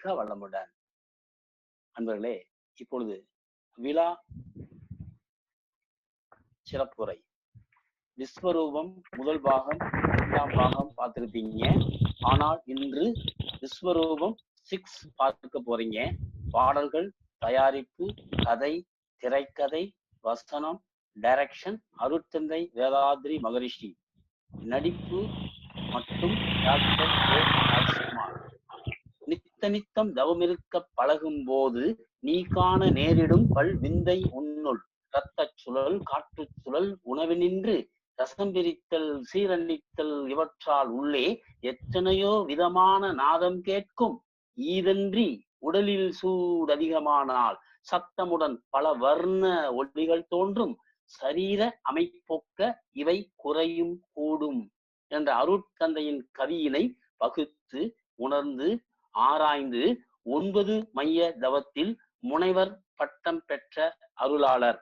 வாழ்க வளமுடன். அன்பர்களே, இப்பொழுது விழா சிறப்புரை விஸ்வரூபம் முதல் பாகம் 2ஆம் பாகம் பார்த்திருப்பீங்க. ஆனால் இன்று விஸ்வரூபம் 6 பார்க்க போறீங்க. பாடல்கள், தயாரிப்பு, கதை, திரைக்கதை, வசனம், டைரக்ஷன் அருட்தந்தை வேதாத்ரி மகரிஷி, நடிப்பு மற்றும் டாக்டர் ஏ. ராஜ்குமார். நித்தம் தவமிருக்க பழகும் போது நீ காண நேரிடும் பல் விந்தை உன்னுள் இரத்த சுழல், காற்று சுழல், உணவினின்று ரசம் பிரித்தல், சீரணித்தல் இவற்றால் உள்ளே எத்தனையோ விதமான நாதம் கேட்கும். ஈதன்றி உடலில் சூடு அதிகமானால் சத்தமுடன் பல வர்ண ஒளிகள் தோன்றும். சரீர அமைப்பொக்க இவை குறையும் கூடும் என்ற அருட்தந்தையின் கவியினை பகுத்து உணர்ந்து ஆராய்ந்து 9 மைய தவத்தில் முனைவர் பட்டம் பெற்ற அருளாளர்.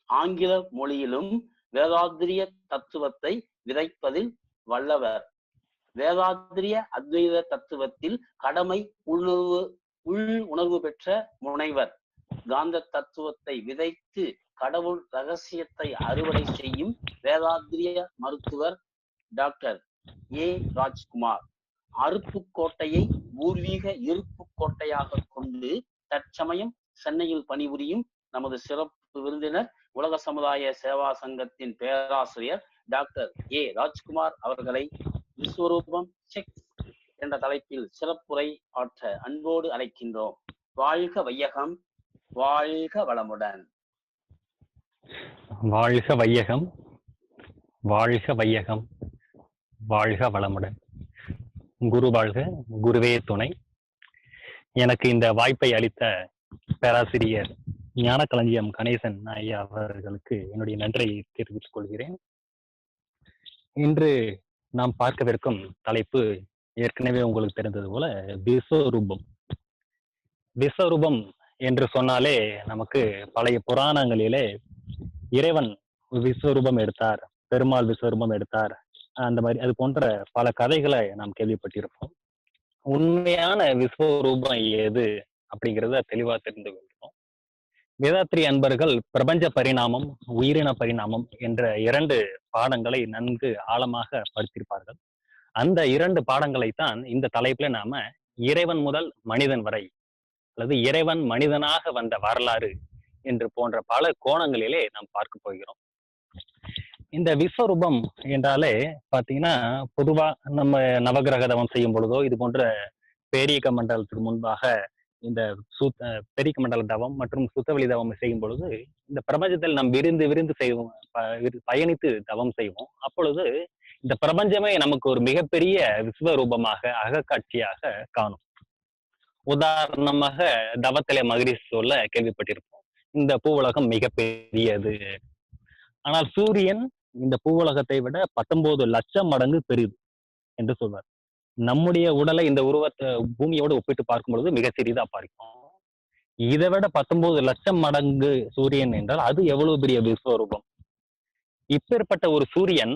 ஆங்கில மொழியிலும் வேதாத்திரிய தத்துவத்தை விதைப்பதில் வல்லவர். வேதாத்திரிய அத்வைத தத்துவத்தில் கடமை உள் உணர்வு பெற்ற முனைவர். காந்த தத்துவத்தை விதைத்து கடவுள் ரகசியத்தை அறுவடை செய்யும் வேதாத்திரிய மருத்துவர் டாக்டர் ஏ. ராஜ்குமார். அருப்புக்கோட்டையை பூர்வீக இருப்பு கோட்டையாக கொண்டு தற்சமயம் சென்னையில் பணிபுரியும் நமது சிறப்பு விருந்தினர், உலக சமுதாய சேவா சங்கத்தின் பேராசிரியர் டாக்டர் ஏ. ராஜ்குமார் அவர்களை விஸ்வரூபம் 6 என்ற தலைப்பில் சிறப்புரை ஆற்ற அன்போடு அழைக்கின்றோம். வாழ்க வையகம், வாழ்க வளமுடன். வாழ்க வையகம், வாழ்க வையகம், வாழ்க வளமுடன். குரு வாழ்க, குருவே துணை. எனக்கு இந்த வாய்ப்பை அளித்த பேராசிரியர் ஞானக்களஞ்சியம் கணேசன் ஐயா அவர்களுக்கு என்னுடைய நன்றியை தெரிவித்துக் கொள்கிறேன். இன்று நாம் பார்க்கவிருக்கும் தலைப்பு ஏற்கனவே உங்களுக்கு தெரிந்தது போல விஸ்வரூபம். விஸ்வரூபம் என்று சொன்னாலே நமக்கு பழைய புராணங்களிலே இறைவன் விஸ்வரூபம் எடுத்தார், பெருமாள் விஸ்வரூபம் எடுத்தார், அந்த மாதிரி அது போன்ற பல கதைகளை நாம் கேள்விப்பட்டிருப்போம். உண்மையான விஸ்வரூபம் எது அப்படிங்கிறத தெளிவா தெரிந்து கொள்கிறோம். வேதாத்ரி அன்பர்கள் பிரபஞ்ச பரிணாமம், உயிரின பரிணாமம் என்ற 2 பாடங்களை நன்கு ஆழமாக படித்திருப்பார்கள். அந்த 2 பாடங்களைத்தான் இந்த தலைப்புல நாம இறைவன் முதல் மனிதன் வரை அல்லது இறைவன் மனிதனாக வந்த வரலாறு என்று போன்ற பல கோணங்களிலே நாம் பார்க்க போகிறோம். இந்த விஸ்வரூபம் என்றாலே பாத்தீங்கன்னா, பொதுவா நம்ம நவகிரக தவம் செய்யும் பொழுதோ, இது போன்ற பேரியக்க மண்டலத்துக்கு முன்பாக இந்த பெரியக்க மண்டல தவம் மற்றும் சுத்தவெளி தவம் செய்யும் பொழுது இந்த பிரபஞ்சத்தில் நாம் விரிந்து செய்வோம், பயணித்து தவம் செய்வோம். அப்பொழுது இந்த பிரபஞ்சமே நமக்கு ஒரு மிகப்பெரிய விஸ்வரூபமாக அகக்காட்சியாக காணும். உதாரணமாக தவத்திலே மகரிஷி சொல்ல கேள்விப்பட்டிருப்போம், இந்த பூவுலகம் மிகப்பெரியது, ஆனால் சூரியன் இந்த பூவுலகத்தை விட 19 லட்சம் மடங்கு பெரிது என்று சொல்வார். நம்முடைய உடலை இந்த உருவத்தை பூமியோடு ஒப்பிட்டு பார்க்கும் பொழுது மிக சிறிதா பார்க்கும். இதை விட 19 லட்சம் மடங்கு சூரியன் என்றால் அது எவ்வளவு பெரிய விஸ்வரூபம். இப்பேற்பட்ட ஒரு சூரியன்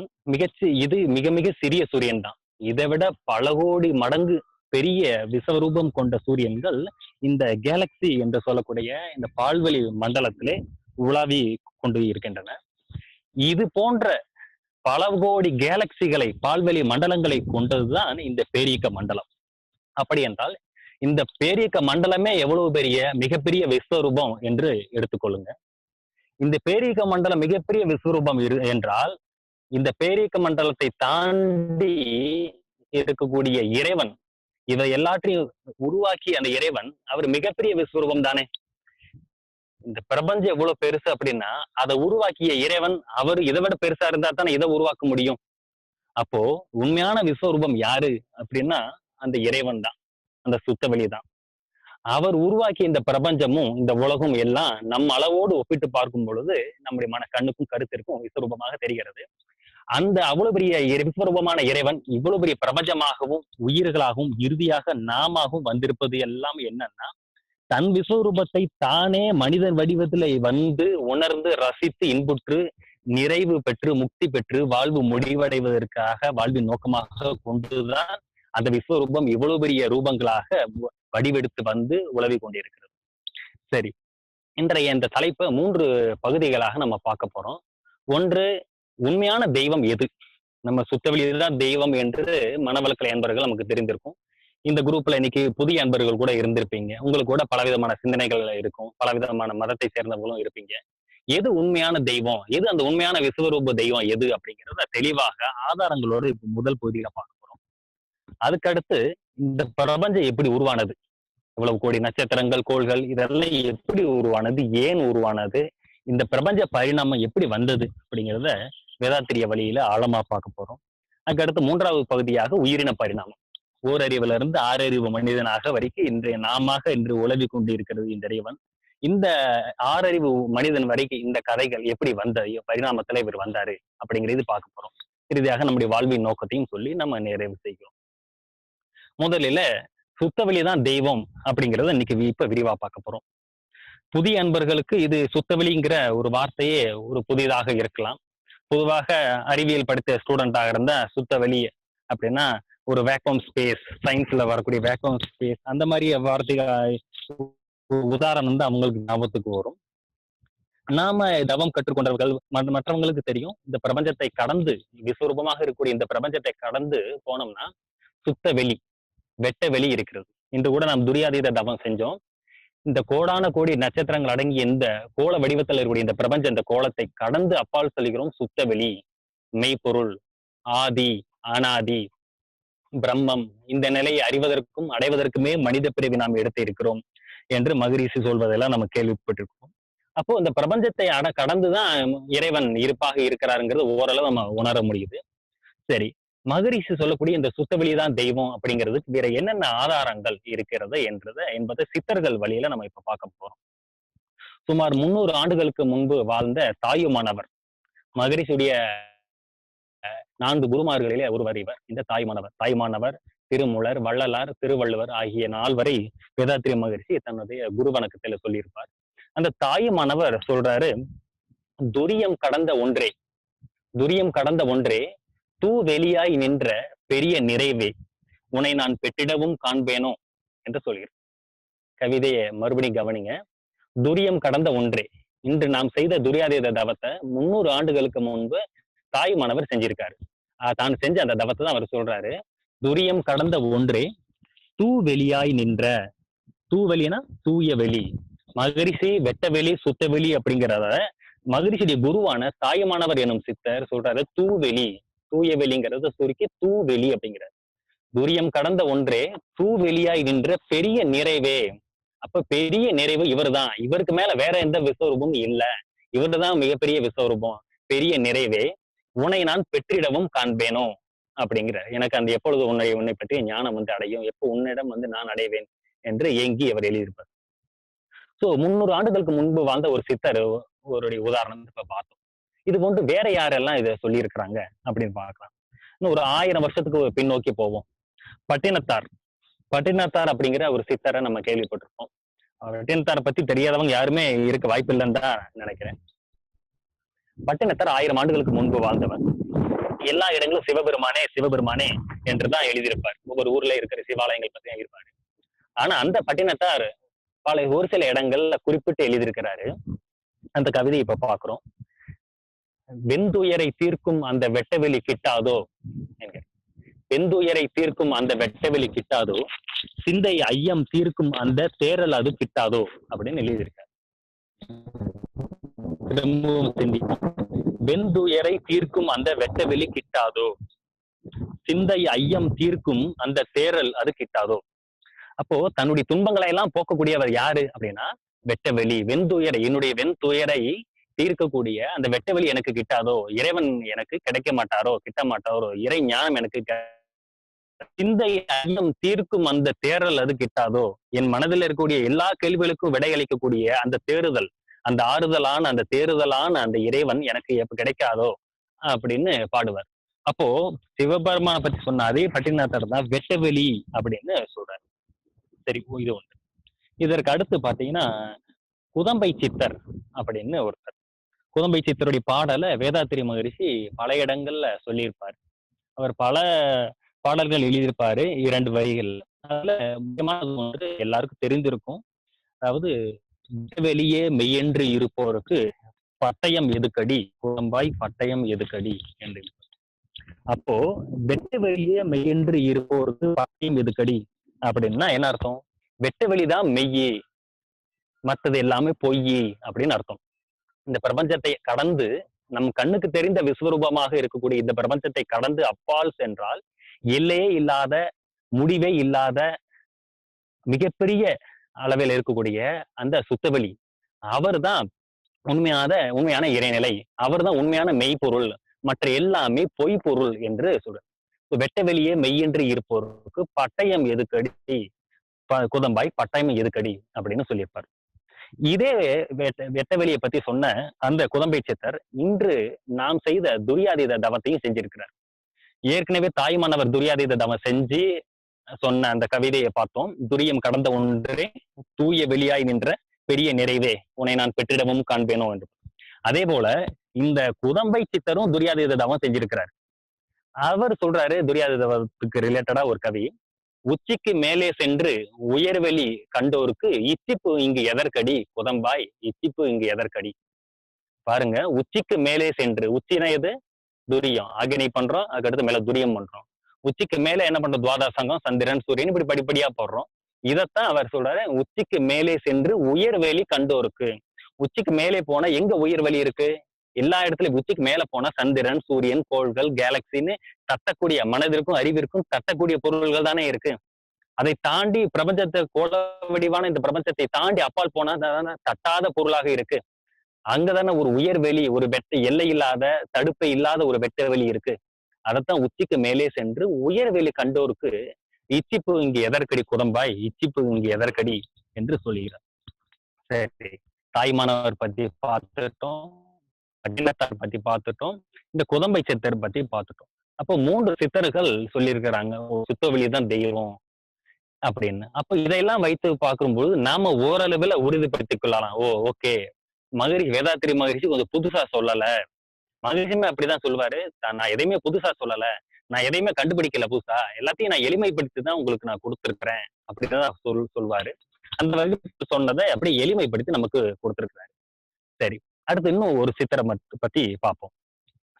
இது மிக மிக சிறிய சூரியன் தான். இதை விட பல கோடி மடங்கு பெரிய விஸ்வரூபம் கொண்ட சூரியன்கள் இந்த கேலக்சி என்று சொல்லக்கூடிய இந்த பால்வெளி மண்டலத்திலே உலாவி கொண்டு இருக்கின்றன. இது போன்ற பல கோடி கேலக்சிகளை, பால்வெளி மண்டலங்களை கொண்டதுதான் இந்த பேரியக்க மண்டலம். அப்படி என்றால் இந்த பேரியக்க மண்டலமே எவ்வளவு பெரிய மிகப்பெரிய விஸ்வரூபம் என்று எடுத்துக்கொள்ளுங்க. இந்த பேரியக்க மண்டலம் மிகப்பெரிய விஸ்வரூபம் என்றால் இந்த பேரியக்க மண்டலத்தை தாண்டி இருக்கக்கூடிய இறைவன், இதை எல்லாற்றையும் உருவாக்கி அந்த இறைவன் அவர் மிகப்பெரிய விஸ்வரூபம் தானே. இந்த பிரபஞ்சம் எவ்வளவு பெருசு அப்படின்னா அதை உருவாக்கிய இறைவன் அவர் இதை விட பெருசா இருந்தா தானே இதை உருவாக்க முடியும். அப்போ உண்மையான விஸ்வரூபம் யாரு அப்படின்னா அந்த இறைவன் தான், அந்த சுத்தவெளி தான். அவர் உருவாக்கிய இந்த பிரபஞ்சமும் இந்த உலகம் எல்லாம் நம்ம அளவோடு ஒப்பிட்டு பார்க்கும் பொழுது நம்முடைய கண்ணுக்கும் கருத்திற்கும் விஸ்வரூபமாக தெரிகிறது. அந்த அவ்வளவு பெரிய விஸ்வரூபமான இறைவன் இவ்வளவு பெரிய பிரபஞ்சமாகவும் உயிர்களாகவும் இறுதியாக நாமாகவும் வந்திருப்பது எல்லாம் என்னன்னா, தன் விஸ்வரூபத்தை தானே மனிதன் வடிவத்தில் வந்து உணர்ந்து ரசித்து இன்புற்று நிறைவு பெற்று முக்தி பெற்று வாழ்வு முடிவடைவதற்காக வாழ்வின் நோக்கமாக கொண்டுதான் அந்த விஸ்வரூபம் இவ்வளவு பெரிய ரூபங்களாக வடிவெடுத்து வந்து உலவி கொண்டிருக்கிறது. சரி, இன்றைய இந்த தலைப்பை 3 பகுதிகளாக நம்ம பார்க்க போறோம். ஒன்று, உண்மையான தெய்வம் எது? நம்ம சுத்தவெளிதான் தெய்வம் என்று மனவளக்கலை அன்பர்கள் நமக்கு தெரிந்திருக்கும். இந்த குரூப்ல இன்னைக்கு புதிய அன்பர்கள் கூட இருந்திருப்பீங்க. உங்களுக்கு கூட பலவிதமான சிந்தனைகள் இருக்கும். பலவிதமான மதத்தை சேர்ந்தவங்களும் இருப்பீங்க. எது உண்மையான தெய்வம்? எது அந்த உண்மையான விஸ்வரூப தெய்வம் எது? அப்படிங்கிறத தெளிவாக ஆதாரங்களோடு இப்ப முதல் பகுதியில பார்க்க போறோம். அதுக்கடுத்து இந்த பிரபஞ்சம் எப்படி உருவானது? இவ்வளவு கோடி நட்சத்திரங்கள், கோள்கள் இதெல்லாம் எப்படி உருவானது? ஏன் உருவானது? இந்த பிரபஞ்ச பரிணாமம் எப்படி வந்தது? அப்படிங்கிறத வேதாத்திரிய வழியில ஆழமா பார்க்க போறோம். அதுக்கடுத்து 3வது பகுதியாக உயிரின பரிணாமம். ஓரறிவுல இருந்து ஆறறிவு மனிதனாக வரைக்கும் இன்று உலவி கொண்டு இருக்கிறது இந்த இறைவன். இந்த ஆறறிவு மனிதன் வரைக்கும் இந்த கதைகள் எப்படி வந்தது, பரிணாமத்துல இவர் வந்தாரு அப்படிங்கிறது பார்க்க போறோம். இறுதியாக நம்முடைய வாழ்வின் நோக்கத்தையும் சொல்லி நம்ம நிறைவு செய்கிறோம். முதலில சுத்தவெளிதான் தெய்வம் அப்படிங்கறத இன்னைக்கு இப்ப விரிவா பார்க்க போறோம். புதிய அன்பர்களுக்கு இது சுத்தவெளிங்கிற ஒரு வார்த்தையே ஒரு புதிதாக இருக்கலாம். பொதுவாக அறிவியல் படித்த ஸ்டூடெண்டாக இருந்தா சுத்தவெளி அப்படின்னா ஒரு வேக்யூம் ஸ்பேஸ், சயின்ஸ்ல வரக்கூடிய வேக்யூம் ஸ்பேஸ் அந்த மாதிரி வார்த்தைகள் உதாரணம் தான் அவங்களுக்கு ஞாபகத்துக்கு வரும். நாம தவம் கற்றுக்கொண்டவர்கள் மற்றவங்களுக்கு தெரியும், இந்த பிரபஞ்சத்தை கடந்து விஸ்வரூபமாக இருக்கக்கூடிய இந்த பிரபஞ்சத்தை கடந்து போனோம்னா சுத்த வெளி, வெட்ட வெளி இருக்கிறது. இன்று கூட நாம் துரியாதீத தவம் செஞ்சோம். இந்த கோடான கோடி நட்சத்திரங்கள் அடங்கிய இந்த கோள வடிவத்தில் இருக்கக்கூடிய இந்த பிரபஞ்சம், இந்த கோலத்தை கடந்து அப்பால் செல்கிறோம் சுத்த வெளி, மெய்ப்பொருள், ஆதி, அனாதி, பிரம்மம். இந்த நிலையை அறிவதற்கும் அடைவதற்குமே மனித பிறவி நாம் எடுத்து இருக்கிறோம் என்று மகரிஷி சொல்வதெல்லாம் நம்ம கேள்விப்பட்டிருக்கோம். அப்போ இந்த பிரபஞ்சத்தை கடந்துதான் இறைவன் இருப்பாக இருக்கிறாருங்கிறது ஓரளவு நம்ம உணர முடியுது. சரி, மகரிஷி சொல்லக்கூடிய இந்த சுத்தவெளிதான் தெய்வம் அப்படிங்கிறதுக்கு வேற என்னென்ன ஆதாரங்கள் இருக்கிறது என்பதை சித்தர்கள் வழியில நம்ம இப்ப பார்க்க போறோம். சுமார் 300 ஆண்டுகளுக்கு முன்பு வாழ்ந்த தாயுமானவர், மகரிஷியுடைய 4 குருமார்களிலே ஒருவர் இவர். இந்த தாய்மானவர், திருமூலர், வள்ளலார், திருவள்ளுவர் ஆகிய 4வரை வேதாத்திரிய மகரிஷி தன்னுடைய குரு வணக்கத்துல சொல்லியிருப்பார். அந்த தாயுமானவர் சொல்றாரு, துரியம் கடந்த ஒன்றே தூ வெளியாய் நின்ற பெரிய நிறைவே உன்னை நான் பெற்றிடவும் காண்பேனோ என்று சொல்கிறார். கவிதையை மறுபடியும் கவனிங்க. துரியம் கடந்த ஒன்றே, இன்று நாம் செய்த துரியாதீத தவத்தை 300 ஆண்டுகளுக்கு முன்பு தாயுமானவர் செஞ்சிருக்காரு. தான் செஞ்ச அந்த தவத்தை தான் அவர் சொல்றாரு. துரியம் கடந்த ஒன்றே தூ வெளியாய் நின்ற, தூ வெளினா தூய வெளி, மகரிஷி வெட்ட வெளி சுத்த வெளி அப்படிங்கிறத மகரிஷியுடைய குருவான தாயுமானவர் எனும் சித்தர் சொல்றாரு. தூவெளி, தூய வெளிங்கிறத சுருக்கி தூவெளி அப்படிங்கிறார். துரியம் கடந்த ஒன்றே தூ வெளியாய் நின்ற பெரிய நிறைவே. அப்ப பெரிய நிறைவு இவர்தான், இவருக்கு மேல வேற எந்த விஸ்வரூபமும் இல்ல, இவர்தான் மிகப்பெரிய விஸ்வரூபம், பெரிய நிறைவே உன்னை நான் பெற்றிடவும் காண்பேனோ அப்படிங்கிற. எனக்கு அந்த எப்பொழுது உன்னை பற்றிய ஞானம் அடையும், எப்போ உன்னிடம் நான் அடைவேன் என்று ஏங்கி அவர் எழுதியிருப்பார். சோ 300 ஆண்டுகளுக்கு முன்பு வாழ்ந்த ஒரு சித்தர் ஒரு உதாரணம் இப்ப பார்த்தோம். இது போன்று வேற யாரெல்லாம் இதை சொல்லி இருக்கிறாங்க அப்படின்னு பார்க்கலாம். இன்னும் ஒரு 1000 வருஷத்துக்கு பின்னோக்கி போவோம். பட்டினத்தார் அப்படிங்கிற ஒரு சித்தரை நம்ம கேள்விப்பட்டிருப்போம். பட்டினத்தாரை பத்தி தெரியாதவங்க யாருமே இருக்க வாய்ப்பு இல்லைன்னு தான் நினைக்கிறேன். பட்டினத்தார் 1000 ஆண்டுகளுக்கு முன்பு வாழ்ந்தவர். எல்லா இடங்களும் சிவபெருமானே என்றுதான் எழுதியிருப்பார். ஒவ்வொரு ஊர்ல இருக்கிற சிவாலயங்கள் பத்தி இருப்பாரு. ஆனா அந்த பட்டினத்தார் ஒரு சில இடங்கள்ல குறிப்பிட்டு எழுதியிருக்கிறாரு. அந்த கவிதை இப்ப பாக்குறோம். வெந்துயரை தீர்க்கும் அந்த வெட்டவெளி கிட்டாதோ என்கிற, வெந்துயரை தீர்க்கும் அந்த வெட்டவெளி கிட்டாதோ, சிந்தை ஐயம் தீர்க்கும் அந்த தேரல் அது கிட்டாதோ அப்படின்னு எழுதியிருக்காரு. வெந்துயரை தீர்க்கும் அந்த வெட்டவெளி கிட்டாதோ, சிந்தை ஐயம் தீர்க்கும் அந்த தேரல் அது கிட்டாதோ. அப்போ தன்னுடைய துன்பங்களை எல்லாம் போக்கக்கூடியவர் யாரு அப்படின்னா வெட்டவெளி. வெண்துயரை, என்னுடைய வெண்துயரை தீர்க்கக்கூடிய அந்த வெட்டவெளி எனக்கு கிட்டாதோ, இறைவன் எனக்கு கிடைக்க மாட்டாரோ, கிட்ட மாட்டாரோ, இறை ஞானம் எனக்கு சிந்தை ஐயம் தீர்க்கும் அந்த தேரல் அது கிட்டாதோ, என் மனதில் இருக்கக்கூடிய எல்லா கேள்விகளுக்கும் விடையளிக்கக்கூடிய அந்த தேறுதல், அந்த ஆறுதலான அந்த தேறுதலான அந்த இறைவன் எனக்கு எப்ப கிடைக்காதோ அப்படின்னு பாடுவார். அப்போ சிவபெருமான பத்தி சொன்ன அதே பட்டினத்தார் தான் வெட்டவெளி அப்படின்னு சொல்றாரு. சரி, இது ஒன்று. இதற்கு அடுத்து பாத்தீங்கன்னா குதம்பை சித்தர் அப்படின்னு ஒருத்தர். குதம்பை சித்தருடைய பாடலை வேதாத்திரி மகரிஷி பல இடங்கள்ல சொல்லியிருப்பார். அவர் பல பாடல்கள் எழுதியிருப்பாரு 2 வரிகள். அதுல முக்கியமானது வந்து எல்லாருக்கும் தெரிந்திருக்கும். அதாவது வெளியே மெய்யென்று இருப்போருக்கு பட்டயம் எதுக்கடி குழம்பாய் பட்டயம் எதுக்கடி என்று. அப்போ வெட்ட வெளியே மெய்யென்று இருப்போருக்கு பட்டயம் எதுக்கடி அப்படின்னா என்ன அர்த்தம்? வெட்ட வெளிதான் மெய்யே, மற்றது எல்லாமே பொய் அப்படின்னு அர்த்தம். இந்த பிரபஞ்சத்தை கடந்து நம் கண்ணுக்கு தெரிந்த விஸ்வரூபமாக இருக்கக்கூடிய இந்த பிரபஞ்சத்தை கடந்து அப்பால் சென்றால் எல்லையே இல்லாத, முடிவே இல்லாத, மிகப்பெரிய அளவில் இருக்கக்கூடிய அந்த சுத்தவெளி, அவர்தான் உண்மையான இறைநிலை. அவர்தான் உண்மையான மெய்ப்பொருள். மற்ற எல்லாமே பொய் பொருள் என்று சொல்றார். வெட்ட வெளியே மெய்யென்று இருப்போருக்கு பட்டயம் எதுக்கடி குதம்பாய் பட்டயம் எதுக்கடி அப்படின்னு சொல்லியிருப்பார். இதே வெட்ட வெளியை பத்தி சொன்ன அந்த குதம்பை சித்தர் இன்று நாம் செய்த துரியாதீத தவத்தையும் செஞ்சிருக்கிறார். ஏற்கனவே தாய்மானவர் துரியாதீத தவம் செஞ்சு சொன்ன அந்த கவிதையை பார்த்தோம். துரியம் கடந்த ஒன்றே தூய வெளியாய் நின்ற பெரிய நிறைவே உன்னை நான் பெற்றிடமும் காண்பேனோ என்று. அதே போல இந்த குதம்பை சித்தரும் துரியாதீத தவம் செஞ்சிருக்கிறார். அவர் சொல்றாரு துரியாதீதத்துக்கு ரிலேட்டடா ஒரு கவி, உச்சிக்கு மேலே சென்று உயர்வெளி கண்டோருக்கு இச்சிப்பு இங்கு எதற்கடி குதம்பாய் இச்சிப்பு இங்கு எதற்கடி. பாருங்க, உச்சிக்கு மேலே சென்று, உச்சினா எது? துரியம். அக்னி பண்றோம், அதுக்கடுத்து மேல துரியம் பண்றோம். உச்சிக்கு மேல என்ன பண்றோம்? துவாதசங்கம், சந்திரன், சூரியன், இப்படி படிப்படியா போடுறோம். இதத்தான் அவர் சொல்றாரு, உச்சிக்கு மேலே சென்று உயர்வெளி கண்டோருக்கு. உச்சிக்கு மேலே போனா எங்க உயர்வெளி இருக்கு? எல்லா இடத்துலயும் உச்சிக்கு மேல போனா சந்திரன், சூரியன், கோள்கள், கேலக்சின்னு தட்டக்கூடிய, மனதிற்கும் அறிவிற்கும் தட்டக்கூடிய பொருள்கள் தானே இருக்கு. அதை தாண்டி பிரபஞ்சத்தை, கோள வடிவான இந்த பிரபஞ்சத்தை தாண்டி அப்பால் போனா தட்டாத பொருளாக இருக்கு. அங்கதானே ஒரு உயர்வெளி, ஒரு வெட்ட எல்லை இல்லாத, தடுப்பை இல்லாத ஒரு வெட்ட வெளி இருக்கு. அதைத்தான் உச்சிக்கு மேலே சென்று உயர்வெளி கண்டோருக்கு இச்சிப்பு இங்கு எதற்கடி குதம்பாய் இச்சிப்பு இங்கு எதற்கடி என்று சொல்லுகிறார். சரி, தாய்மானவர் பத்தி பார்த்துட்டோம், பட்டினத்தார் பத்தி பார்த்துட்டோம், இந்த குதம்பை சித்தர் பத்தி பார்த்துட்டோம். அப்போ 3 சித்தர்கள் சொல்லியிருக்கிறாங்க, சுத்தவெளிதான் தெய்வம் அப்படின்னு. அப்ப இதையெல்லாம் வைத்து பார்க்கும்போது நாம ஓரளவுல உறுதிப்படுத்திக் கொள்ளலாம். ஓகே, வேதாத்திரி மகரிஷி கொஞ்சம் புதுசா சொல்லல. மகரிஷியுமே அப்படிதான் சொல்லுவாரு, நான் எதையுமே புதுசா சொல்லல, நான் எதையுமே கண்டுபிடிக்கல புதுசா, எல்லாத்தையும் நான் எளிமைப்படுத்தி தான் உங்களுக்கு நான் கொடுத்திருக்கிறேன் அப்படிதான் சொல்வாரு. அந்த வகுப்பு சொன்னதை அப்படி எளிமைப்படுத்தி நமக்கு கொடுத்திருக்கிறாரு. சரி, அடுத்து இன்னும் ஒரு சித்தரை பத்தி பார்ப்போம்.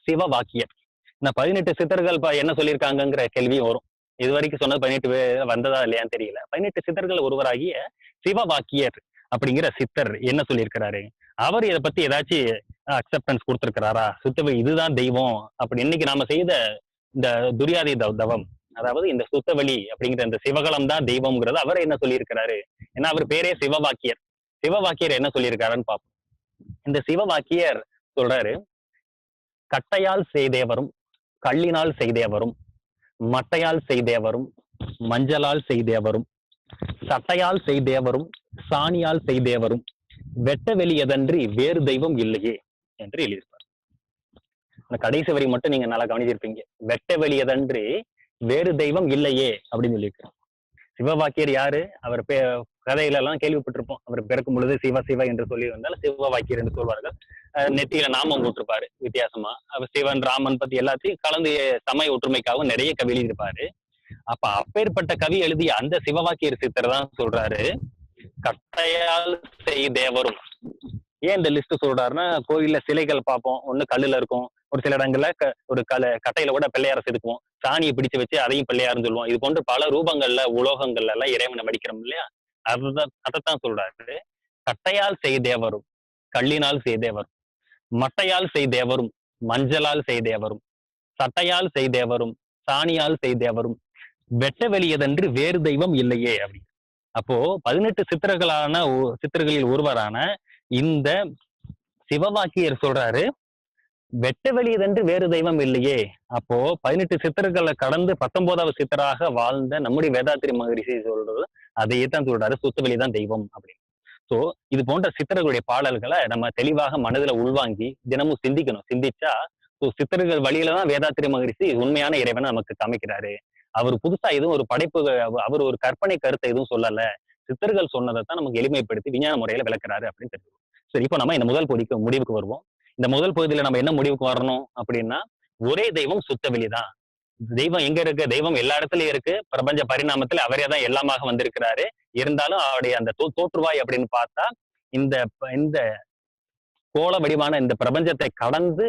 சிவ வாக்கியர். இந்த 18 சித்தர்கள் என்ன சொல்லியிருக்காங்கிற கேள்வியும் வரும். இது வரைக்கும் சொன்னது 18 வந்ததா இல்லையான்னு தெரியல. 18 சித்தர்கள் ஒருவராகிய சிவ வாக்கியர் அப்படிங்கிற சித்தர் என்ன சொல்லியிருக்கிறாரு? அவர் இதை பத்தி ஏதாச்சும் அக்செப்டன்ஸ் கொடுத்திருக்கிறாரா? சுத்தவெளி இதுதான் தெய்வம் அப்படி இன்னைக்கு நாம செய்த இந்த துரியாதீத தவம், அதாவது இந்த சுத்தவெளி அப்படிங்கிற இந்த சிவகலம் தான் தெய்வம்ங்கிறது அவர் என்ன சொல்லியிருக்கிறாரு? ஏன்னா அவர் பேரே சிவவாக்கியர். சிவவாக்கியர் என்ன சொல்லியிருக்காருன்னு பார்ப்போம். இந்த சிவவாக்கியர் சொல்றாரு, கட்டையால் செய்தேவரும், கள்ளினால் செய்தேவரும், மட்டையால் செய்தேவரும், மஞ்சளால் செய்தேவரும், சட்டையால் செய்தேவரும், சாணியால் செய்தேவரும், வெட்ட வெளியதன்றி வேறு தெய்வம் இல்லையே என்று எழுதியிருப்பார். அந்த கடைசி வரி மட்டும் நீங்க நல்லா கவனிச்சிருப்பீங்க. வெட்ட வெளியதன்றி வேறு தெய்வம் இல்லையே அப்படின்னு சொல்லியிருக்கிறார். சிவவாக்கியர் யாரு? அவர் கதையில எல்லாம் கேள்விப்பட்டிருப்போம். அவர் பிறக்கும் பொழுது சிவ சிவ என்று சொல்லி வந்தால் சிவவாக்கியர் என்று சொல்வார்கள். நெத்தியில நாமம் போட்டிருப்பாரு வித்தியாசமா. அவர் சிவன் ராமன் பத்தி எல்லாத்தையும் கலந்து சமய ஒற்றுமைக்காகவும் நிறைய கவி எழுதியிருப்பாரு. அப்ப அப்பேற்பட்ட கவி எழுதிய அந்த சிவவாக்கியர் சித்தர் தான் சொல்றாரு, கட்டையால் செய்தேவரும். ஏன் இந்த லிஸ்ட் சொல்றாருன்னா, கோயில்ல சிலைகள் பார்ப்போம், ஒண்ணு கல்லுல இருக்கும், ஒரு சில இடங்கள்ல ஒரு கட்டையில கூட பிள்ளையார செதுக்குவோம், சாணியை பிடிச்சு வச்சு அதையும் பிள்ளையாருன்னு சொல்லுவோம். இது போன்று பல ரூபங்கள்ல உலோகங்கள்ல எல்லாம் இறைவனை வடிக்கிறோம் இல்லையா? அதைத்தான் சொல்றாரு, கட்டையால் செய்தேவரும், கள்ளினால் செய்தேவரும், மட்டையால் செய்தேவரும், மஞ்சளால் செய்தேவரும், சட்டையால் செய்தேவரும், சாணியால் செய்தேவரும், வெட்ட வெளியதன்று வேறு தெய்வம் இல்லையே அப்படி. அப்போ 18 சித்தர்களில் ஒருவரான இந்த சிவவாக்கியர் சொல்றாரு, வெட்ட வெளியதன்று வேறு தெய்வம் இல்லையே. அப்போ 18 சித்தர்களை கடந்து 19வது சித்தராக வாழ்ந்த நம்முடைய வேதாத்திரி மகரிஷி சொல்றது அதையே தான் சொல்றாரு, சுத்தவெளிதான் தெய்வம் அப்படின்னு. சோ இது போன்ற சித்தர்களுடைய பாடல்களை நம்ம தெளிவாக மனதுல உள்வாங்கி தினமும் சிந்திக்கணும். சிந்திச்சா சித்தர்கள் வழியில தான் வேதாத்திரி மகரிஷி உண்மையான இறைவனை நமக்கு காமிக்கிறாரு. அவர் புதுசா எதுவும் ஒரு படைப்பு, அவர் ஒரு கற்பனை கருத்தை எதுவும் சொல்லல, சித்தர்கள் சொன்னதை தான் நமக்கு எளிமைப்படுத்தி விஞ்ஞான முறையில விளக்குறாரு அப்படின்னு தெரியும். சரி, இப்போ நம்ம இந்த முதல் முடிவுக்கு வருவோம். இந்த முதல் பகுதியில நம்ம என்ன முடிவுக்கு வரணும் அப்படின்னா, ஒரே தெய்வம் சுத்தவெளிதான். தெய்வம் எங்க இருக்கு? தெய்வம் எல்லா இடத்துலயும் இருக்கு. பிரபஞ்ச பரிணாமத்துல அவரே தான் எல்லாமாக வந்திருக்கிறாரு. இருந்தாலும் அவருடைய அந்த தோற்றுவாய் அப்படின்னு பார்த்தா இந்த கோள வடிவான இந்த பிரபஞ்சத்தை கடந்து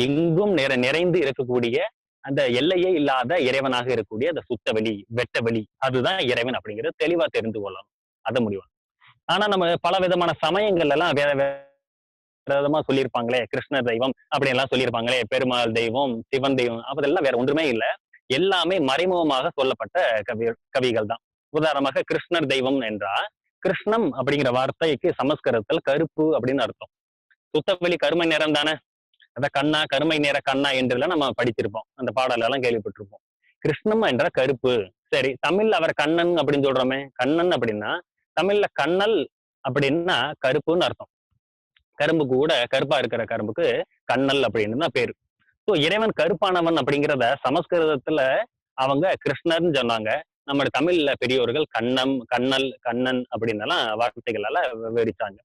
எங்கும் நிறைந்து இருக்கக்கூடிய அந்த எல்லையே இல்லாத இறைவனாக இருக்கக்கூடிய அந்த சுத்தவெளி, வெட்டவெளி, அதுதான் இறைவன் அப்படிங்கிறது தெளிவா தெரிந்து கொள்ளணும். அது முடியும். ஆனா நம்ம பல விதமான சமயங்கள்ல எல்லாம் வேற விதமா சொல்லியிருப்பாங்களே, கிருஷ்ணர் தெய்வம் அப்படி எல்லாம் சொல்லியிருப்பாங்களே, பெருமாள் தெய்வம், சிவன் தெய்வம், அதெல்லாம் வேற ஒன்றுமே இல்லை. எல்லாமே மறைமுகமாக சொல்லப்பட்ட கவிகள் தான். உதாரணமாக கிருஷ்ணர் தெய்வம் என்றா, கிருஷ்ணம் அப்படிங்கிற வார்த்தைக்கு சமஸ்கிருதத்துல கருப்பு அப்படின்னு அர்த்தம். சுத்தவெளி கருமை நிறம் தானே. அத கண்ணா, கருமை நிற கண்ணா என்றெல்லாம் நம்ம படிச்சிருப்போம். அந்த பாடல் எல்லாம் கேள்விப்பட்டிருப்போம். கிருஷ்ணம் என்ற கருப்பு. சரி, தமிழ்ல அவர் கண்ணன் அப்படின்னு சொல்றோமே, கண்ணன் அப்படின்னா தமிழ்ல கண்ணல் அப்படின்னா கருப்புன்னு அர்த்தம். கரும்பு கூட கருப்பா இருக்கிற கரும்புக்கு கண்ணல் அப்படின்னு தான் பேரு. ஸோ இறைவன் கருப்பானவன் அப்படிங்கிறத சமஸ்கிருதத்துல அவங்க கிருஷ்ணர்னு சொன்னாங்க. நம்ம தமிழ்ல பெரியோர்கள் கண்ணம், கண்ணல், கண்ணன் அப்படின்னு எல்லாம் வார்த்தைகளால விவரிச்சாங்க.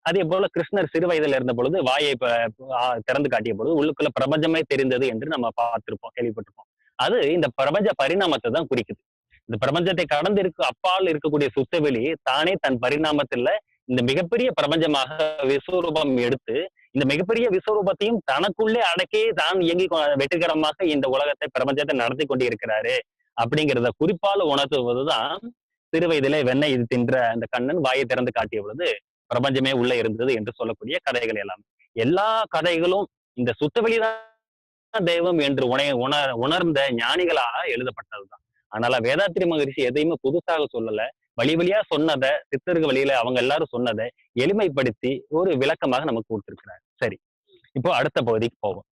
அதே போல கிருஷ்ணர் சிறு வயதுல இருந்த பொழுது வாயை திறந்து காட்டிய பொழுது உள்ளுக்குள்ள பிரபஞ்சமே தெரிந்தது என்று நம்ம பார்த்திருப்போம், கேள்விப்பட்டிருப்போம். அது இந்த பிரபஞ்ச பரிணாமத்தை தான் குறிக்குது. இந்த பிரபஞ்சத்தை கடந்து அப்பால் இருக்கக்கூடிய சுத்தவெளி தானே தன் பரிணாமத்துல இந்த மிகப்பெரிய பிரபஞ்சமாக விஸ்வரூபம் எடுத்து இந்த மிகப்பெரிய விஸ்வரூபத்தையும் தனக்குள்ளே அடக்கி தான் இயங்கி வெற்றிகரமாக இந்த உலகத்தை பிரபஞ்சத்தை நடத்தி கொண்டிருக்கிறாரு அப்படிங்கிறத குறிப்பால உணர்த்துவதுதான் சிறு வயதிலே வெண்ணெய் இது தின்ற அந்த கண்ணன் வாயை திறந்து காட்டிய பொழுது பிரபஞ்சமே உள்ள இருந்தது என்று சொல்லக்கூடிய கதைகள் எல்லாம். எல்லா கதைகளும் இந்த சுத்தவெளிதான் தெய்வம் என்று உணர்ந்த ஞானிகளாக எழுதப்பட்டதுதான். அதனால வேதாத்திரி மகரிஷி எதையுமே புதுசாக சொல்லல. வழியா சொன்னதை, சித்தர்கள் வழியில அவங்க எல்லாரும் சொன்னதை எளிமைப்படுத்தி ஒரு விளக்கமாக நமக்கு கொடுத்திருக்கிறார். சரி, இப்போ அடுத்த பகுதிக்கு போவோம்.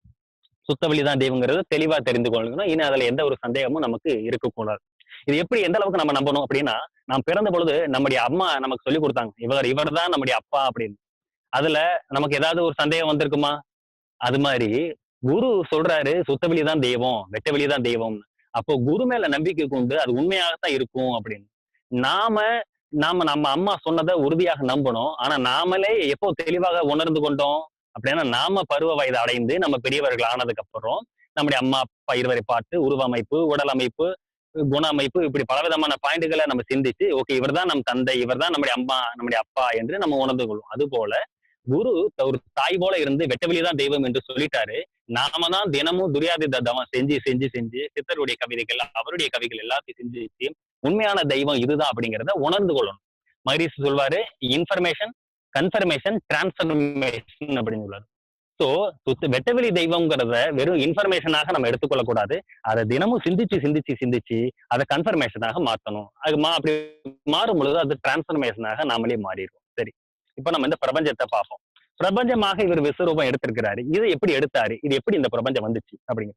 சுத்தவெளிதான் தெய்வங்கிறது தெளிவா தெரிந்து கொள்ளணும். இனி அதுல எந்த ஒரு சந்தேகமும் நமக்கு இருக்கக்கூடாது. இது எப்படி எந்த அளவுக்கு நம்ம நம்பணும் அப்படின்னா, நாம் பிறந்த பொழுது நம்முடைய அம்மா நமக்கு சொல்லி கொடுத்தாங்க, இவர் தான் நம்முடைய அப்பா அப்படின்னு. அதுல நமக்கு ஏதாவது ஒரு சந்தேகம் வந்திருக்குமா? அது மாதிரி குரு சொல்றாரு சுத்தவெளிதான் தெய்வம், வெட்டவெளிதான் தெய்வம். அப்போ குரு மேல நம்பிக்கை கொண்டு அது உண்மையாகத்தான் இருக்கும் அப்படின்னு நாம நம்ம அம்மா சொன்னதை உறுதியாக நம்பணும். ஆனா நாமளே எப்போ தெளிவாக உணர்ந்து கொண்டோம் அப்படின்னா, நாம பருவ வயது அடைந்து நம்ம பெரியவர்கள் ஆனதுக்கு அப்புறம் நம்முடைய அம்மா அப்பா இருவரை பார்த்து உருவமைப்பு, உடல் அமைப்பு, குண அமைப்பு, இப்படி பலவிதமான பாயிண்ட்களை நம்ம சிந்திச்சு, ஓகே இவர் தான் நம் தந்தை, இவர் தான் நம்முடைய அம்மா, நம்முடைய அப்பா என்று நம்ம உணர்ந்து கொள்வோம். அது போல குரு ஒரு தாய் போல இருந்து வெட்டவெளிதான் தெய்வம் என்று சொல்லிட்டாரு. நாம தான் தினமும் துரியாதி தவம் செஞ்சு செஞ்சு செஞ்சு சித்தருடைய கவிதைகள், அவருடைய கவிகள் எல்லாத்தையும் செஞ்சு உண்மையான தெய்வம் இதுதான் அப்படிங்கிறத உணர்ந்து கொள்ளணும். மகரிஷி சொல்வாரு, இன்ஃபர்மேஷன், கன்ஃபர்மேஷன், டிரான்ஸ்பர்மேஷன் அப்படின்னு சொல்லுவாரு. சோ வெட்டவெளி தெய்வம்ங்கிறத வெறும் இன்ஃபர்மேஷனாக நம்ம எடுத்துக்கொள்ளக்கூடாது. அதை தினமும் சிந்திச்சு சிந்திச்சு சிந்திச்சு அதை கன்ஃபர்மேஷனாக மாற்றணும். அது அப்படி மாறும் பொழுது அது டிரான்ஸ்பர்மேஷனாக நாமளே மாறிடுவோம். சரி, இப்ப நம்ம இந்த பிரபஞ்சத்தை பார்ப்போம். பிரபஞ்சமாக இவர் விஸ்வரூபம் எடுத்திருக்கிறாரு. இதை எப்படி எடுத்தாரு? இது எப்படி இந்த பிரபஞ்சம் வந்துச்சு அப்படிங்க.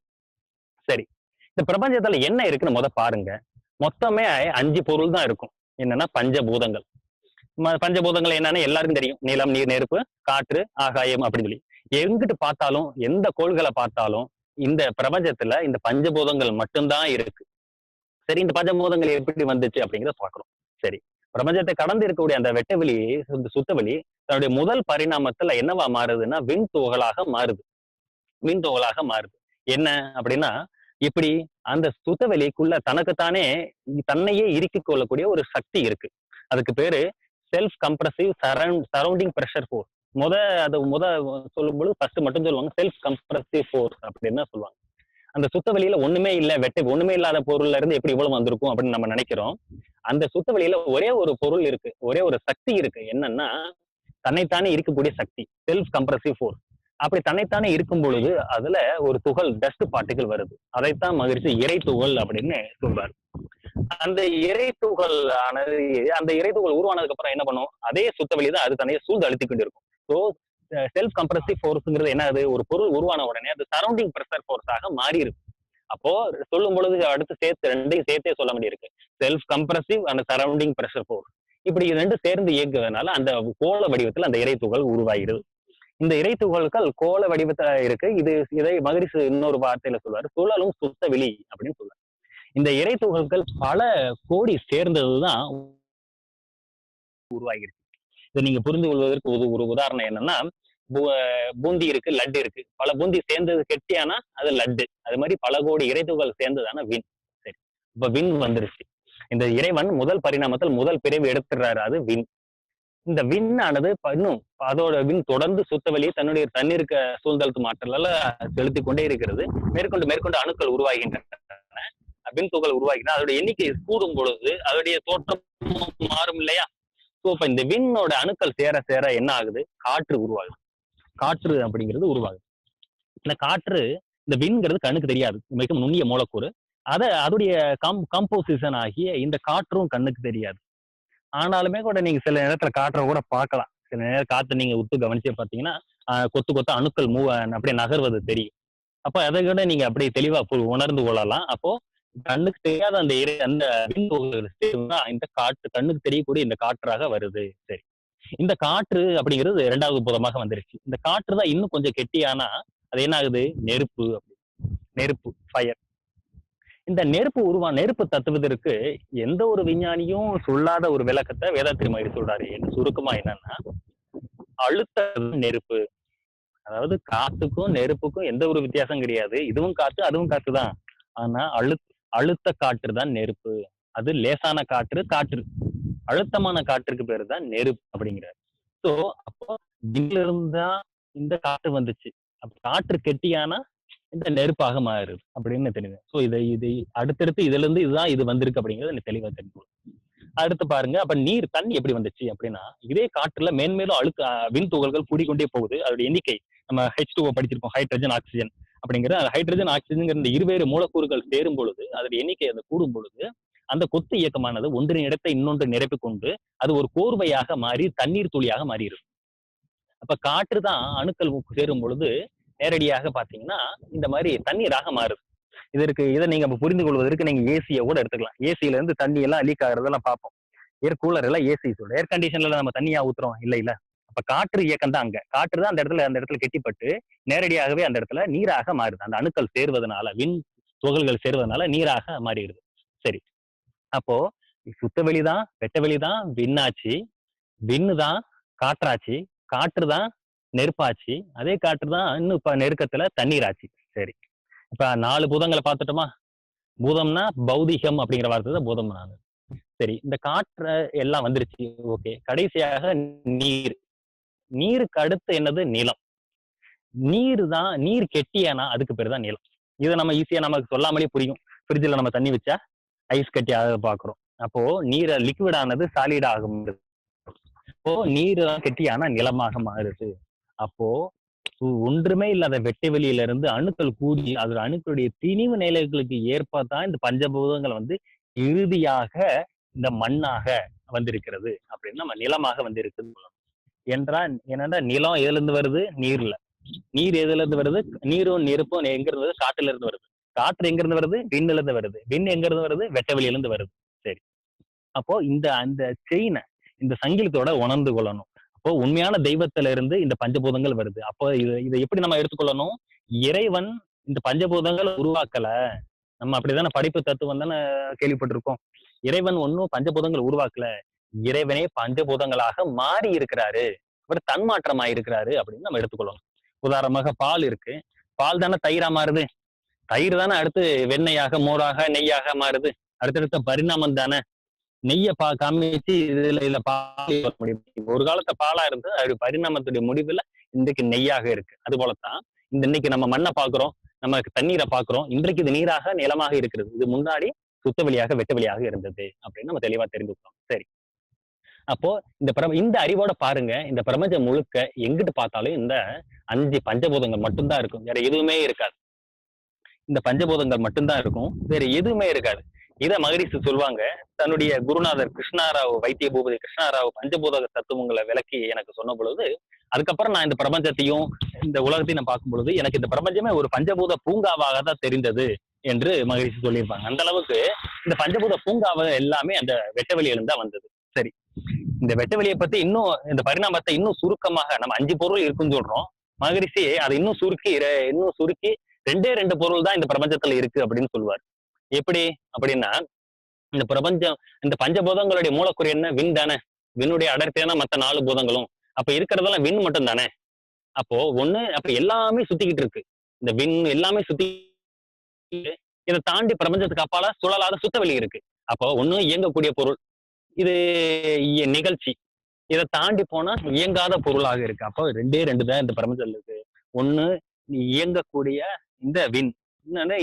சரி, இந்த பிரபஞ்சத்துல என்ன இருக்குன்னு பாருங்க. மொத்தமே 5 பொருள் தான் இருக்கும். என்னன்னா பஞ்சபூதங்கள். பஞ்சபூதங்கள் என்னன்னு எல்லாருக்கும் தெரியும். நிலம், நீர், நெருப்பு, காற்று, ஆகாயம் அப்படின்னு சொல்லி. எங்கிட்டு பார்த்தாலும், எந்த கோள்களை பார்த்தாலும் இந்த பிரபஞ்சத்துல இந்த பஞ்சபூதங்கள் மட்டும்தான் இருக்கு. சரி, இந்த பஞ்சபூதங்கள் எப்படி வந்துச்சு அப்படிங்கிறத பார்க்கிறோம். சரி, பிரபஞ்சத்தை கடந்து இருக்கக்கூடிய அந்த வெட்டவெளி, சுத்தவெளி தன்னுடைய முதல் பரிணாமத்துல என்னவா மாறுதுன்னா விண்துகளாக மாறுது. விண்துகளாக மாறுது. என்ன அப்படின்னா, இப்படி அந்த சுத்தவெளிக்குள்ள தனக்குத்தானே தன்னையே இறுக்கிக் கொள்ளக்கூடிய ஒரு சக்தி இருக்கு. அதுக்கு பேரு self compressive surrounding pressure force. சொல்லும்போது ஃபர்ஸ்ட் மட்டும் சொல்லுவாங்க செல்ஃப் கம்ப்ரசிவ் ஃபோர்ஸ் அப்படின்னு தான் சொல்லுவாங்க. அந்த சுத்தவெளியில ஒண்ணுமே இல்லை, ஒண்ணுமே இல்லாத பொருள்ல இருந்து எப்படி இவ்வளவு வந்திருக்கும் அப்படின்னு நம்ம நினைக்கிறோம். அந்த சுத்தவெளியில ஒரே ஒரு பொருள் இருக்கு, ஒரே ஒரு சக்தி இருக்கு. என்னன்னா தன்னைத்தானே இருக்கக்கூடிய சக்தி, செல்ஃப் கம்ப்ரசிவ் ஃபோர்ஸ். அப்படி தன்னைத்தானே இருக்கும் பொழுது அதுல ஒரு துகள், டஸ்ட் பார்ட்டிகள் வருது. அதைத்தான் மகிழ்ச்சி இறை துகள் அப்படின்னு சொல்றாரு. அந்த இறை துகள் ஆனது, அந்த இறை துகள் உருவானதுக்கு அப்புறம் என்ன பண்ணும்? அதே சுத்தவெளி தான் அது தன்னையே சூழ்ந்து அழுத்திக் கொண்டு இருக்கும். ஸோ செல்ஃப் கம்ப்ரசிவ் ஃபோர்ஸ்ங்கிறது என்னது? ஒரு பொருள் உருவான உடனே அது சரௌண்டிங் பிரஷர் ஃபோர்ஸாக மாறி இருக்கு. அப்போ சொல்லும் பொழுது அடுத்து சேர்த்து ரெண்டையும் சேர்த்தே சொல்ல வேண்டியிருக்கு. Self compressive and surrounding pressure force. இப்படி ரெண்டு சேர்ந்து இயக்குவதனால அந்த கோள வடிவத்தில் அந்த இறை துகள் உருவாகிறது. இந்த இறை துகள்கள் கோள வடிவத்துல இருக்கு. இதை மகரிஷி இன்னொரு வார்த்தையில சொல்வாரு, சுழலும் சுத்தவெளி அப்படின்னு சொல்லுவாரு. இந்த இறை துகள்கள் பல கோடி சேர்ந்ததுதான் உருவாகிருக்கு. இதை நீங்க புரிந்து கொள்வதற்கு ஒரு உதாரணம் என்னன்னா, பூந்தி இருக்கு, லட்டு இருக்கு. பல பூந்தி சேர்ந்தது கெட்டியானா அது லட்டு. அது மாதிரி பல கோடி இறைத்துகள் சேர்ந்ததான விண். சரி, இப்ப விண் வந்துருச்சு. இந்த இறைவன் முதல் பரிணாமத்தில் முதல் பிறவி எடுத்துடுறாரு, அது விண். இந்த விண்ணானது இன்னும் அதோட விண் தொடர்ந்து சுத்த வெளியே தன்னுடைய தண்ணீருக்கு சூழ்ந்தழுத்து மாற்றலால செலுத்திக் கொண்டே இருக்கிறது. மேற்கொண்டு மேற்கொண்டு அணுக்கள் உருவாகின்றன, விண் துகள் உருவாகினா அதோட எண்ணிக்கை கூடும் பொழுது அதோடைய தோற்றம் மாறும் இல்லையா? ஸோ இப்ப இந்த விண்ணோட அணுக்கள் சேர சேர என்ன ஆகுது? காற்று உருவாகுது. காற்று அப்படிங்கிறது உருவாகுது. இந்த காற்று, இந்த விண்ங்கிறது கண்ணுக்கு தெரியாது, மிகவும் நுண்ணிய மூலக்கூறு. அதோடைய கம்போசிஷன் ஆகிய இந்த காற்றும் கண்ணுக்கு தெரியாது. ஆனாலுமே கூட நீங்க சில நேரத்துல காற்றை கூட பார்க்கலாம். சில நேரம் காற்று நீங்க உத்து கவனிச்சே பார்த்தீங்கன்னா கொத்து கொத்த அணுக்கள் அப்படியே நகர்வது தெரியும். அப்ப அதை கூட நீங்க அப்படியே தெளிவா உணர்ந்து கொள்ளலாம். அப்போ கண்ணுக்கு தெரியாத அந்த அந்த இந்த காற்று கண்ணுக்கு தெரியக்கூடிய இந்த காற்றாக வருது. சரி, இந்த காற்று அப்படிங்கிறது 2வது பூதமாக வந்துருச்சு. இந்த காற்று தான் இன்னும் கொஞ்சம் கெட்டியானா அது என்ன ஆகுது? நெருப்பு. நெருப்பு, ஃபயர். இந்த நெருப்பு தத்துவதற்கு எந்த ஒரு விஞ்ஞானியும் சொல்லாத ஒரு விளக்கத்தை வேதாத்திரி மகரிஷி சொல்றாரு. சுருக்கமா என்னன்னா, அழுத்த நெருப்பு. அதாவது காத்துக்கும் நெருப்புக்கும் எந்த ஒரு வித்தியாசம் கிடையாது. இதுவும் காத்து, அதுவும் காத்து தான். ஆனா அழுத்த காற்று தான் நெருப்பு. அது லேசான காற்று காற்று. அழுத்தமான காற்றுக்கு பேரு தான் நெருப்பு அப்படிங்கிறாரு. சோ அப்போ இதுல இருந்தா இந்த காற்று வந்துச்சு. அப்ப காற்று கெட்டியானா இந்த நெருப்பாக மாறுது அப்படின்னு தெரியுது. சோ இதை அடுத்தடுத்து இதுல இருந்து இதுதான் இது வந்திருக்கு அப்படிங்கிறது தெளிவா தெரிஞ்சு. அடுத்து பாருங்க, அப்ப தண்ணி எப்படி வந்துச்சு அப்படின்னா, இதே காற்றுல மேன்மேலும் விண் துகள்கள் கூடிக்கொண்டே போகுது. அதோட எண்ணிக்கை நம்ம H2O படிச்சிருப்போம், ஹைட்ரஜன் ஆக்சிஜன் அப்படிங்கிற ஹைட்ரஜன் ஆக்சிஜன் இந்த இருவேறு மூலக்கூறுகள் சேரும் பொழுது அதோட எண்ணிக்கை அந்த கூடும் பொழுது அந்த கொத்து இயக்கமானது ஒன்றின் இடத்தை இன்னொன்று நிரப்பிக் கொண்டு அது ஒரு கோர்வையாக மாறி தண்ணீர் துளியாக மாறிடுது. அப்ப காற்று தான் அணுக்கள் சேரும் பொழுது நேரடியாக பாத்தீங்கன்னா இந்த மாதிரி தண்ணீராக மாறுது. இதை நீங்க புரிந்து கொள்வதற்கு நீங்க ஏசியை கூட எடுத்துக்கலாம். ஏசியில இருந்து தண்ணி எல்லாம் லீக் ஆகுறதெல்லாம் பார்ப்போம். ஏர் கூலர் எல்லாம் ஏசி சொல்ல, ஏர் கண்டிஷன்ல நம்ம தண்ணியா ஊத்துறோம் இல்ல. அப்ப காற்று இயக்கம் தான் அங்க. காற்று தான் அந்த இடத்துல கெட்டிப்பட்டு நேரடியாகவே அந்த இடத்துல நீராக மாறுது. அந்த அணுக்கள் சேர்வதனால, விண் துகள்கள் சேர்வதனால நீராக மாறிடுது. சரி, அப்போ சுத்த வெளிதான், வெட்ட வெளிதான் விண்ணாச்சு, விண்ணு தான் காற்றாச்சு, காற்று தான் நெருப்பாச்சு, அதே காற்று தான் இன்னும் இப்ப நெருக்கத்துல தண்ணீர் ஆச்சு. சரி, இப்ப 4 பூதங்களை பார்த்துட்டோமா? பூதம்னா பௌதிகம் அப்படிங்கிற வார்த்தை தான் பூதம். சரி, இந்த காற்று எல்லாம் வந்துருச்சு, ஓகே. கடைசியாக நீர். நீருக்கு அடுத்து என்னது? நிலம். நீர் கெட்டியானா அதுக்கு பேர் தான் நிலம். இதை நம்ம ஈஸியா நமக்கு சொல்லாமலே புரியும். ஃப்ரிட்ஜில் நம்ம தண்ணி வச்சா ஐஸ் கட்டியாக பாக்குறோம். அப்போ நீரை லிக்விட் ஆனது சாலிட் ஆகும். அப்போ நீர் கெட்டியானா நிலமாக மாறுது. அப்போ ஒன்றுமே இல்லாத வெட்ட வெளியில இருந்து அணுக்கள் கூடி அதோட அணுக்களுடைய திணிவு நிலைகளுக்கு ஏற்பதான் இந்த பஞ்சபூதங்கள் இறுதியாக இந்த மண்ணாக வந்திருக்கிறது அப்படின்னு நம்ம நிலமாக வந்திருக்குது. ஏன்னா நிலம் எதுல இருந்து வருது? நீர்ல. நீர் எதுல இருந்து வருது? நீரும் நெருப்பும் எங்க இருந்து வருது? காட்டுல இருந்து வருது. காற்று எங்க இருந்து வருது? விண்ணுல இருந்து வருது. விண் எங்க இருந்து வருது? வெட்ட வெளியில இருந்து வருது. சரி, அப்போ அந்த செயினை, இந்த சங்கிலத்தோட உணர்ந்து கொள்ளணும். அப்போ உண்மையான தெய்வத்துல இருந்து இந்த பஞ்சபூதங்கள் வருது. அப்போ இதை எப்படி நம்ம எடுத்துக்கொள்ளணும்? இறைவன் இந்த பஞ்சபூதங்களை உருவாக்கல. நம்ம அப்படிதானே படிப்பு தத்துவம் தானே கேள்விப்பட்டிருக்கோம். இறைவன் ஒன்னும் பஞ்சபூதங்கள் உருவாக்கல, இறைவனே பஞ்சபூதங்களாக மாறி இருக்கிறாரு, அவர் தன்மாற்றம் ஆயிருக்கிறாரு அப்படின்னு நம்ம எடுத்துக்கொள்ளணும். உதாரணமாக பால் இருக்கு, பால் தானே தயிரா மாறுது, தயிர் தானே அடுத்து வெண்ணெயாக, மோராக, நெய்யாக மாறுது. அடுத்தடுத்த பரிணாமம் தானே. நெய்யை காமிச்சு இதுல பால் முடியும். ஒரு காலத்துல பாலா இருந்து அது பரிணாமத்துடைய முடிவுல இன்றைக்கு நெய்யாக இருக்கு. அது போலத்தான் இன்னைக்கு நம்ம மண்ணை பாக்குறோம், நமக்கு தண்ணீரை பாக்குறோம், இன்றைக்கு இது நீராக நிலமாக இருக்கிறது. இது முன்னாடி சுத்த வெளியாக வெட்ட வெளியாக இருந்தது அப்படின்னு நம்ம தெளிவா தெரிஞ்சுக்கிறோம். சரி, அப்போ இந்த அறிவோட பாருங்க, இந்த பிரபஞ்சம் முழுக்க எங்கிட்டு பார்த்தாலும் இந்த 5 பஞ்சபூதங்கள் மட்டும்தான் இருக்கும், வேற எதுவுமே இருக்காது. இந்த பஞ்சபூதங்கள் மட்டும்தான் இருக்கும், வேற எதுவுமே இருக்காது. இதை மகரிஷி சொல்லுவாங்க. தன்னுடைய குருநாதர் கிருஷ்ணாராவ், வைத்திய பூபதி கிருஷ்ணாராவ் பஞ்சபூத தத்துவங்களை விளக்கி எனக்கு சொன்ன பொழுது, அதுக்கப்புறம் நான் இந்த பிரபஞ்சத்தையும் இந்த உலகத்தையும் நான் பார்க்கும் பொழுது எனக்கு இந்த பிரபஞ்சமே ஒரு பஞ்சபூத பூங்காவாக தான் தெரிந்தது என்று மகரிஷி சொல்லியிருப்பாங்க. அந்த அளவுக்கு இந்த பஞ்சபூத பூங்காவை எல்லாமே அந்த வெட்டவெளியிலிருந்து தான் வந்தது. சரி, இந்த வெட்டவெளியை பத்தி இன்னும் இந்த பரிணாமத்தை இன்னும் சுருக்கமாக நம்ம 5 பொருள் இருக்குன்னு சொல்றோம். மகரிஷி அதை இன்னும் சுருக்கி 2 பொருள் தான் இந்த பிரபஞ்சத்துல இருக்கு அப்படின்னு சொல்லுவார். எப்படி அப்படின்னா, இந்த பிரபஞ்சம், இந்த பஞ்சபூதங்களுடைய மூலக்கூறு என்ன? விண் தானே. விண்ணுடைய அடர்த்தியான மற்ற 4 பூதங்களும். அப்ப இருக்கிறதெல்லாம் விண் மட்டும் தானே. அப்போ அப்ப எல்லாமே சுத்திக்கிட்டு இருக்கு. இந்த விண் எல்லாமே சுத்தி இதை தாண்டி பிரபஞ்சத்துக்கு அப்பால சுழலாத சுத்தவெளி இருக்கு. அப்போ ஒண்ணு இயங்கக்கூடிய பொருள், இது நிகழ்ச்சி. இதை தாண்டி போனா இயங்காத பொருளாக இருக்கு. அப்போ 2 தான் இந்த பிரபஞ்சத்துல இருக்கு. ஒண்ணு இயங்கக்கூடிய இந்த விண், இன்னொன்னு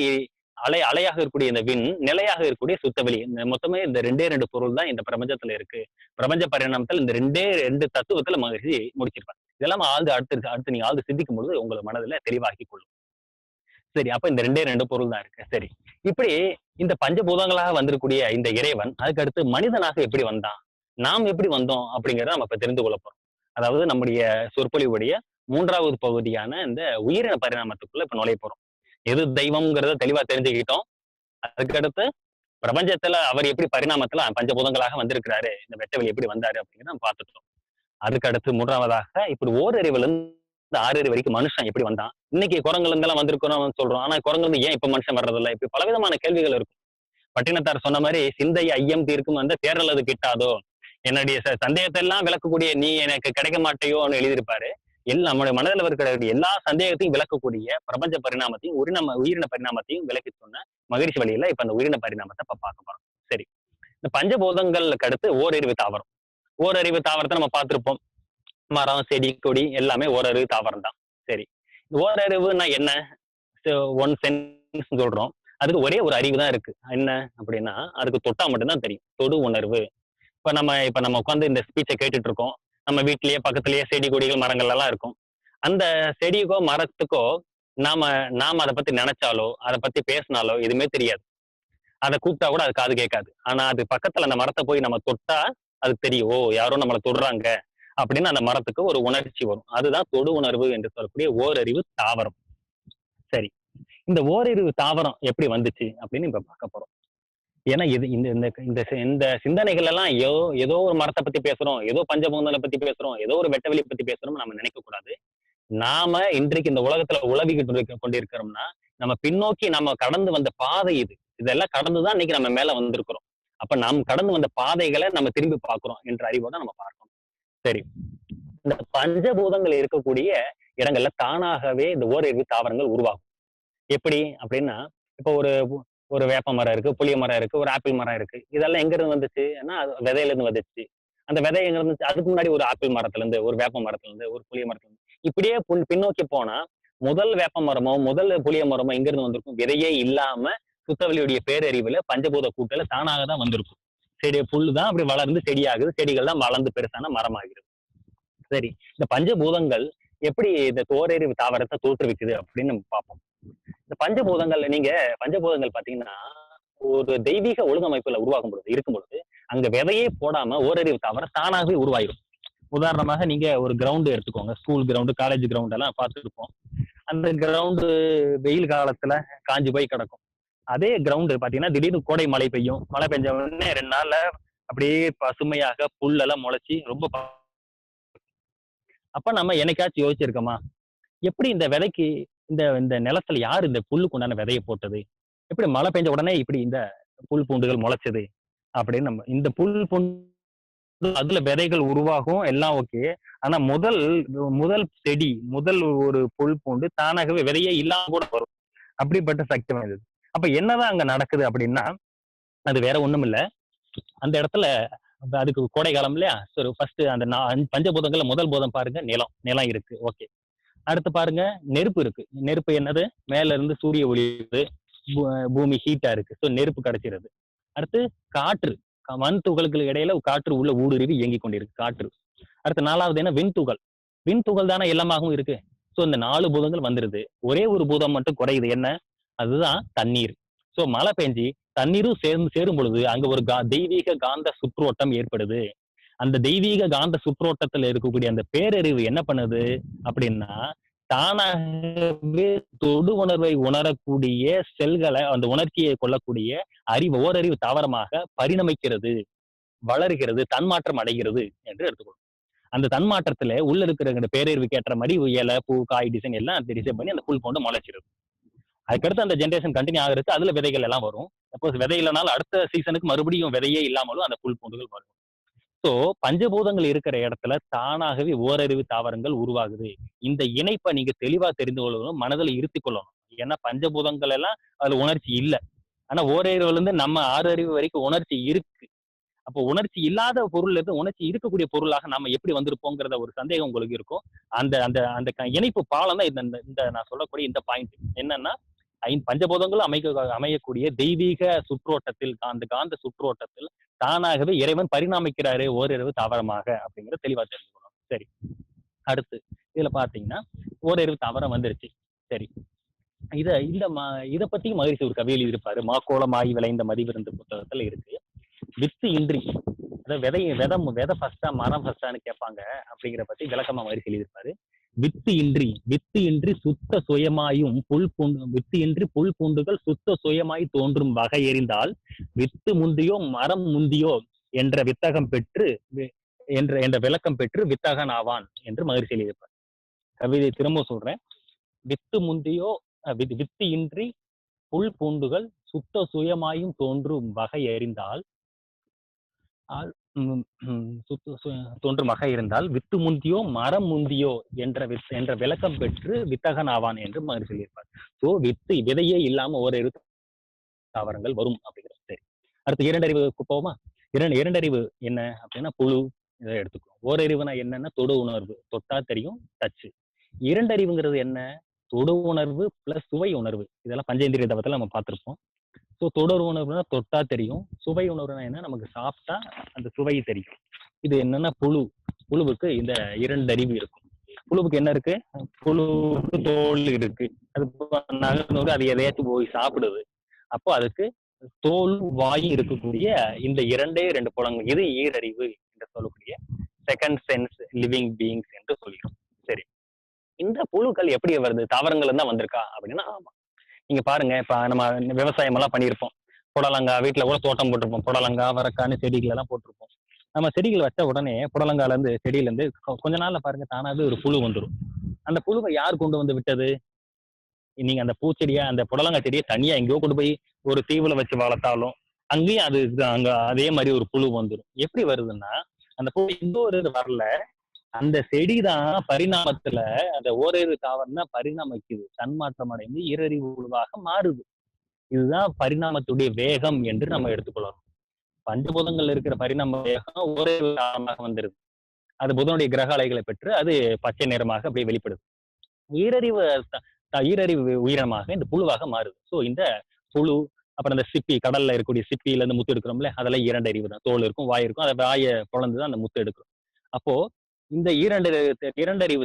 அலையாக இருக்கக்கூடிய இந்த விண், நிலையாக இருக்கக்கூடிய சுத்தவெளி. மொத்தமே இந்த 2 பொருள் தான் இந்த பிரபஞ்சத்துல இருக்கு. பிரபஞ்ச பரிணாமத்தில் இந்த 2 தத்துவத்துல மகிழ்ச்சி முடிச்சிருப்பாங்க. இதெல்லாம் அடுத்து நீங்க ஆழ்ந்து சிந்திக்கும் பொழுது உங்க மனதுல தெளிவாக்கி கொள்ளும். சரி, அப்ப இந்த 2 பொருள் தான் இருக்கு. சரி, இப்படி இந்த பஞ்சபூதங்களாக வந்திருக்கூடிய இந்த இறைவன் அதுக்கு அடுத்து மனிதனாக எப்படி வந்தான், நாம் எப்படி வந்தோம் அப்படிங்கிறத நம்ம இப்ப தெரிந்து கொள்ள போறோம். அதாவது நம்முடைய சொற்பொழிவுடைய 3வது பகுதியான இந்த உயிரின பரிணாமத்துக்குள்ள இப்ப நுழைய போறோம். எது தெய்வம்ங்கிறத தெளிவா தெரிஞ்சுக்கிட்டோம். அதுக்கடுத்து பிரபஞ்சத்துல அவர் எப்படி பரிணாமத்துல பஞ்சபூதங்களாக வந்திருக்கிறாரு, இந்த வெட்டவெளி எப்படி வந்தாரு அப்படிங்கிறத நம்ம பார்த்துட்டோம். அதுக்கு அடுத்து 3வதாக இப்படி ஓரறிவுல இருந்து 6 அறிவு வரைக்கும் மனுஷன் எப்படி வந்தான். இன்னைக்கு குரங்குல இருந்தெல்லாம் வந்திருக்கிறோம் சொல்றோம். ஆனா குரங்குல இருந்து ஏன் இப்ப மனுஷன் வர்றதில்ல? இப்படி பலவிதமான கேள்விகள் இருக்கும். பட்டினத்தார் சொன்ன மாதிரி சிந்தை ஐயம் தீர்க்கும் அந்த தேரல் அது கிட்டாதோ, என்னுடைய சந்தேகத்தை எல்லாம் விளக்கக்கூடிய நீ எனக்கு கிடைக்க மாட்டேயோன்னு எழுதியிருப்பாரு. நம்முடைய மனதில் இருக்கிற எல்லா சந்தேகத்தையும் விளக்கக்கூடிய பிரபஞ்ச பரிணாமத்தையும் உயிரின பரிணாமத்தையும் விளக்கி சொன்ன மகிழ்ச்சி வழியில இப்ப அந்த உயிரின பரிணாமத்தை இப்ப பார்க்க போறோம். சரி, இந்த பஞ்சபூதங்களுக்கு அடுத்து ஓரறிவு தாவரம். ஓரறிவு தாவரத்தை நம்ம பார்த்திருப்போம். மரம், செடி, கொடி எல்லாமே ஓரறிவு தாவரம் தான். சரி, ஓரறிவுன்னா என்ன? ஒன் சென்ஸ் சொல்றோம். அதுக்கு ஒரே ஒரு அறிவு தான் இருக்கு. என்ன அப்படின்னா, அதுக்கு தொட்டா மட்டும்தான் தெரியும். தொடு உணர்வு. இப்ப நம்ம உட்காந்து இந்த ஸ்பீச்சை கேட்டுட்டு இருக்கோம். நம்ம வீட்லயே பக்கத்திலேயே செடி கொடிகள் மரங்கள் எல்லாம் இருக்கும். அந்த செடிக்கோ மரத்துக்கோ நாம அதை பத்தி நினைச்சாலோ அதை பத்தி பேசினாலோ எதுவுமே தெரியாது. அதை கூப்பிட்டா கூட அது காது கேட்காது. ஆனா அது பக்கத்துல அந்த மரத்தை போய் நம்ம தொட்டா அதுக்கு தெரியும், ஓ யாரோ நம்மளை தொடுறாங்க அப்படின்னு அந்த மரத்துக்கு ஒரு உணர்ச்சி வரும். அதுதான் தொடு உணர்வு என்று சொல்லக்கூடிய ஓரறிவு தாவரம். சரி, இந்த ஓரறிவு தாவரம் எப்படி வந்துச்சு அப்படின்னு இப்ப பார்க்க போறோம். ஏன்னா இது இந்த சிந்தனைகள் எல்லாம் ஏதோ ஒரு மரத்தை பத்தி பேசுறோம், ஏதோ பஞ்சபூதங்களை பத்தி பேசுறோம், ஏதோ ஒரு வெட்டவெளி பத்தி பேசுறோம் நம்ம நினைக்க கூடாது. நாம இன்றைக்கு இந்த உலகத்துல உலவிக்கிட்டு கொண்டிருக்கிறோம்னா நம்ம பின்னோக்கி நம்ம கடந்து வந்த பாதை இதெல்லாம் கடந்துதான் இன்னைக்கு நம்ம மேல வந்திருக்கிறோம். அப்ப நாம் கடந்து வந்த பாதைகளை நம்ம திரும்பி பார்க்கிறோம் என்ற அறிவோட நம்ம பார்க்கணும். சரி, இந்த பஞ்சபூதங்கள் இருக்கக்கூடிய இடங்கள்ல தானாகவே இந்த ஓரறிவு தாவரங்கள் உருவாகும். எப்படி அப்படின்னா, இப்போ ஒரு வேப்ப மரம் இருக்கு, புளிய மரம் இருக்கு, ஒரு ஆப்பிள் மரம் இருக்கு. இதெல்லாம் எங்க இருந்து வந்துச்சுன்னா விதையில இருந்து வந்துச்சு. அந்த விதை எங்க இருந்துச்சு? அதுக்கு முன்னாடி ஒரு ஆப்பிள் மரத்துல இருந்து, ஒரு வேப்ப மரத்துல இருந்து, ஒரு புளிய மரத்துல இருந்து, இப்படியே பின்னோக்கி போனா முதல் வேப்ப மரமோ முதல் புளிய மரமோ எங்க இருந்து வந்திருக்கும்? விதையே இல்லாம சுத்தவெளியுடைய பேரறிவுல பஞ்சபூத கூட்டல தானாக தான் வந்திருக்கும். செடி புல்லு தான் அப்படி வளர்ந்து செடியாகுது, செடிகள் தான் வளர்ந்து பெருசான மரமாகிறது. சரி, இந்த பஞ்சபூதங்கள் எப்படி இந்த ஓரறிவு தாவரத்தை தோற்றுவிக்குது அப்படின்னு நம்ம பார்ப்போம். இந்த பஞ்சபூதங்கள் பாத்தீங்கன்னா ஒரு தெய்வீக ஒழுங்கமைப்புல உருவாகும் பொழுது இருக்கும் பொழுது அங்க விதையே போடாம ஓரறிவு தாவரம் தானாகவே உருவாயிடும். உதாரணமாக நீங்க ஒரு கிரவுண்டு எடுத்துக்கோங்க. ஸ்கூல் கிரவுண்டு, காலேஜ் கிரவுண்ட் எல்லாம் பார்த்துருப்போம். அந்த கிரவுண்டு வெயில் காலத்துல காஞ்சி போய் கிடக்கும். அதே கிரவுண்டு பாத்தீங்கன்னா திடீர்னு கோடை மழை பெய்யும். மழை பெஞ்ச உடனே 2 நாள்ல அப்படியே பசுமையாக புல்லெல்லாம் முளைச்சி ரொம்ப அப்ப நம்ம என்னைக்காச்சும் யோசிச்சிருக்கோமா, எப்படி இந்த விதைக்கு இந்த நிலத்துல யாரு இந்த புல்லுக்கு உண்டான விதையை போட்டது? எப்படி மழை பெஞ்ச உடனே இப்படி இந்த புல் பூண்டுகள் முளைச்சது அப்படின்னு நம்ம இந்த புல் பூண்டு அதுல விதைகள் உருவாகும் எல்லாம் ஓகே. ஆனா முதல் செடி முதல் ஒரு புல் பூண்டு தானாகவே விதையே இல்லாம கூட வரும். அப்படிப்பட்ட சக்தி வாய்ந்தது. அப்ப என்னதான் அங்க நடக்குது அப்படின்னா, அது வேற ஒண்ணும் இல்ல. அந்த இடத்துல அதுக்கு கோடை காலம் இல்லையா? சரி, ஃபர்ஸ்ட் அந்த பஞ்சபூதங்கள்ல முதல் பூதம் பாருங்க, நிலம் இருக்கு. ஓகே, அடுத்து பாருங்க நெருப்பு இருக்கு. நெருப்பு என்னது? மேல இருந்து சூரிய ஒளி, பூமி ஹீட்டா இருக்கு. ஸோ நெருப்பு கிடைச்சிருது. அடுத்து காற்று, மண் துகளுக்கு இடையில காற்று உள்ள ஊடுருவி இயங்கி கொண்டிருக்கு காற்று. அடுத்து 4வது என்ன? விண்துகள் தானே எல்லாமாகவும் இருக்கு. ஸோ இந்த 4 பூதங்கள் வந்துருது. ஒரே ஒரு பூதம் மட்டும் குறையுது. என்ன? அதுதான் தண்ணீர். ஸோ மழை பெஞ்சி தண்ணீரும் சேரும் பொழுது அங்க ஒரு தெய்வீக காந்த சுற்றோட்டம் ஏற்படுது. அந்த தெய்வீக காந்த சுற்றோட்டத்துல இருக்கக்கூடிய அந்த பேரறிவு என்ன பண்ணுது அப்படின்னா, தானாகவே தொடு உணர்வை உணரக்கூடிய செல்களை, அந்த உணர்ச்சியை கொள்ளக்கூடிய ஓரறிவு தாவரமாக பரிணமிக்கிறது, வளர்கிறது, தன்மாற்றம் அடைகிறது என்று எடுத்துக்கணும். அந்த தன்மாற்றத்துல உள்ள இருக்கிற பேரறிவுக்கு ஏற்ற மாதிரி இலை, பூ, காய் டிசைன் எல்லாம் டிசைன் பண்ணி அந்த புல் போண்டு முளைச்சிருது. அதுக்கடுத்து அந்த ஜென்ரேஷன் கண்டினியூ ஆகுறது. அதுல விதைகள் எல்லாம் வரும். சப்போஸ் விதை இல்லைனாலும் அடுத்த சீசனுக்கு மறுபடியும் விதையே இல்லாமலும் அந்த புல் பூண்டுகள் வரும். சோ பஞ்சபூதங்கள் இருக்கிற இடத்துல தானாகவே ஓரறிவு தாவரங்கள் உருவாகுது. இந்த இணைப்பை நீங்க தெளிவா தெரிந்து கொள்ளணும், மனதில் இருத்திக் கொள்ளணும். ஏன்னா பஞ்சபூதங்கள் எல்லாம் அதுல உணர்ச்சி இல்ல. ஆனா ஓரறிவுல இருந்து நம்ம 6 அறிவு வரைக்கும் உணர்ச்சி இருக்கு. அப்போ உணர்ச்சி இல்லாத பொருள்ல இருந்து உணர்ச்சி இருக்கக்கூடிய பொருளாக நாம எப்படி வந்திருப்போங்கிறத ஒரு சந்தேகம் உங்களுக்கு இருக்கும். அந்த அந்த அந்த இணைப்பு பாலம் தான் இந்த இந்த நான் சொல்லக்கூடிய இந்த பாயிண்ட். என்னன்னா பஞ்சபூதங்களும் அமையக்கூடிய தெய்வீக சுற்றோட்டத்தில், அந்த காந்த சுற்றோட்டத்தில் தானாகவே இறைவன் பரிணாமிக்கிறாரு ஓரிரவு தாவரமாக அப்படிங்கிற தெளிவா தெரிஞ்சுக்கணும். சரி, அடுத்து இதுல பாத்தீங்கன்னா ஓரிரவு தாவரம் வந்துருச்சு. சரி, இத பத்தி மகிழ்ச்சி ஒரு கவி எழுதியிருப்பாரு. மாக்கோளமாய் விளைந்த மதிவிருந்து புத்தகத்துல இருக்கு. வித்து இன்றி, அதாவது விதை ஃபர்ஸ்டா மரம் ஃபர்ஸ்டான்னு கேட்பாங்க. அப்படிங்கிற பத்தி விளக்கமா மகிழ்ச்சி எழுதியிருப்பாரு. வித்து இன்றி சுத்த சுயமாயும் வித்து இன்றி புல் பூண்டுகள் சுத்த சுயமாய் தோன்றும் வகை எறிந்தால் வித்து முந்தியோ மரம் முந்தியோ என்ற வித்தகம் பெற்று என்ற விளக்கம் பெற்று வித்தகன் ஆவான் என்று மகிழ்ச்சி எழுதியிருப்பார். கவிதை திரும்ப சொல்றேன். வித்து இன்றி புல் பூண்டுகள் சுத்த சுயமாயும் தோன்றும் வகை எறிந்தால் தோன்றும் வகை இருந்தால் வித்து முந்தியோ மரம் முந்தியோ என்ற விளக்கம் பெற்று வித்தகன் ஆவான் என்று மகிழ்ச்சி சொல்லியிருப்பார். சோ விதையே இல்லாம ஓரிரு தாவரங்கள் வரும் அப்படிங்கிறது. சரி, அடுத்து இரண்டறிவுக்கு போவோமா? இரண்டறிவு என்ன அப்படின்னா புழு, இதை எடுத்துக்கணும். ஓரறிவுனா என்னன்னா தொடு உணர்வு, தொட்டா தெரியும், டச்சு. இரண்டறிவுங்கிறது என்ன? தொடு உணர்வு பிளஸ் சுவை உணர்வு. இதெல்லாம் பஞ்சேந்திரிய தவத்துல நம்ம பார்த்திருப்போம். ஸோ தொடர் உணர்வுனா தொட்டா தெரியும், சுவை உணர்வுனா என்ன, நமக்கு சாப்பிட்டா அந்த சுவை தெரியும். இது என்னன்னா புழுவுக்கு இந்த இரண்டறிவு இருக்கும். புழுவுக்கு என்ன இருக்கு? புழுவுக்கு தோல் இருக்கு. அது நகர்ந்து அது எதையாச்சும் போய் சாப்பிடுது. அப்போ அதுக்கு தோல் வாய் இருக்கக்கூடிய இந்த இரண்டு புலங்கள், இது ஈரறிவு என்று சொல்லக்கூடிய செகண்ட் சென்ஸ் லிவிங் பீயிங்ஸ் என்று சொல்கிறோம். சரி, இந்த புழுக்கள் எப்படி வருது? தாவரங்கள் தான் வந்திருக்கா அப்படின்னா ஆமா. நீங்க பாருங்க, இப்ப நம்ம விவசாயம் எல்லாம் பண்ணியிருப்போம். புடலங்காய் வீட்டுல கூட தோட்டம் போட்டிருப்போம். புடலங்காய் வரக்கான்னு செடிகள் எல்லாம் போட்டிருப்போம். நம்ம செடிகள் வச்ச உடனே புடலங்கால இருந்து செடியில இருந்து கொஞ்ச நாள்ல பாருங்க தானாவே ஒரு புழு வந்துடும். அந்த புழுவை யார் கொண்டு வந்து விட்டது? நீங்க அந்த பூச்செடியை, அந்த புடலங்காய் செடியை தனியா எங்கேயோ கொண்டு போய் ஒரு தீவுல வச்சு வளர்த்தாலும் அங்கேயும் அது அங்க அதே மாதிரி ஒரு புழு வந்துடும். எப்படி வருதுன்னா, அந்த புழு எந்த ஒரு வரல, அந்த செடிதான் பரிணாமத்துல அந்த ஓரிரு தாவரம் தான் பரிணாமிக்குது, தன்மாற்றம் அடைந்து ஈரறிவு உருவாக மாறுது. இதுதான் பரிணாமத்துடைய வேகம் என்று நம்ம எடுத்துக்கொள்ளணும். பஞ்சபூதங்கள் இருக்கிற பரிணாம வேகம் ஓரிரு தாவரமாக வந்துருது. அது புதனுடைய கிரக அலைகளை பெற்று அது பச்சை நிறமாக அப்படியே வெளிப்படுது. ஈரறிவு உயிரினமாக இந்த புழுவாக மாறுது. ஸோ இந்த புழு, அப்புறம் இந்த சிப்பி, கடல்ல இருக்கக்கூடிய சிப்பியில இருந்து முத்து எடுக்கிறோம்ல, அதெல்லாம் இரண்டறிவு தான். தோல் இருக்கும், வாய் இருக்கும். அதை வாயை பொழந்துதான் அந்த முத்து எடுக்கிறோம். அப்போ இந்த இரண்டறிவு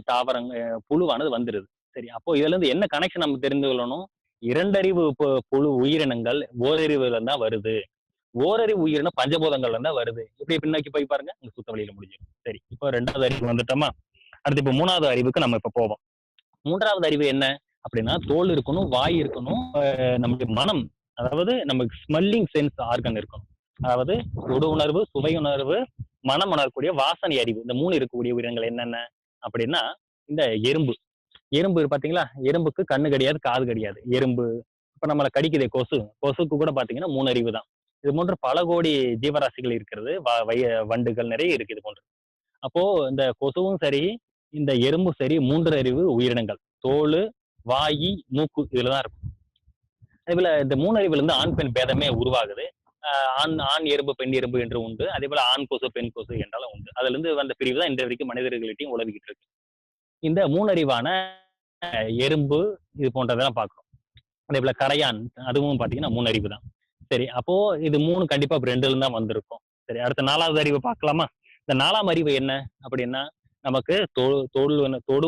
புழுவானது வந்துருது. சரி, அப்போ இதுல இருந்து என்ன கனெக்ஷன் நம்ம தெரிந்து கொள்ளணும்? இரண்டறிவு புழு உயிரினங்கள் ஓரறிவுல இருந்தா வருது. ஓரறிவு உயிரினம் பஞ்சபூதங்கள்ல இருந்தா வருது. இப்படி பின்னோக்கி போய் பாருங்க, உங்க சுத்த வழியில முடிஞ்சிடும். சரி, இப்போ 2வது அறிவு வந்துட்டோமா? அடுத்து இப்போ 3வது அறிவுக்கு நம்ம இப்ப போவோம். 3வது அறிவு என்ன அப்படின்னா, தோல் இருக்கணும், வாய் இருக்கணும், நம்முடைய மனம், அதாவது நமக்கு ஸ்மெல்லிங் சென்ஸ் ஆர்கன் இருக்கணும். அதாவது தொடு உணர்வு, சுவை உணர்வு, மனம் உணரக்கூடிய வாசனை அறிவு. இந்த 3 இருக்கக்கூடிய உயிரினங்கள் என்னென்ன அப்படின்னா, இந்த எறும்பு பாத்தீங்களா? எறும்புக்கு கண்ணு கிடையாது, காது கிடையாது. எறும்பு இப்ப நம்மளை கடிக்குதே கொசுக்கு கூட பாத்தீங்கன்னா 3 அறிவு தான். இது போன்ற பல கோடி ஜீவராசிகள் இருக்கிறது, வண்டுகள் நிறைய இருக்கு இது போன்று. அப்போ இந்த கொசுவும் சரி, இந்த எறும்பும் சரி 3 அறிவு உயிரினங்கள். தோல், வாயி, மூக்கு இதுலதான் இருக்கும். அதே போல இந்த 3 அறிவுல இருந்து ஆண் பெண் பேதமே உருவாகுது. ஆண் எறும்பு, பெண் எறும்பு என்று உண்டு. அதே போல ஆண் கொசு, பெண் கொசு என்றாலும் உண்டு. அதுல இருந்து வந்த பிரிவு தான் இன்று வரைக்கும் மனிதர்களிட்டையும் உலகிட்டு இருக்கு. இந்த 3 அறிவான எறும்பு இது போன்றதெல்லாம் பார்க்கிறோம். அதே போல கரையான், அதுவும் பாத்தீங்கன்னா 3 அறிவு தான். சரி, அப்போ இது 3 கண்டிப்பா 2ல தான் வந்திருக்கும். சரி, அடுத்த 4வது அறிவு பார்க்கலாமா? இந்த 4ஆம் அறிவு என்ன அப்படின்னா, நமக்கு தொடு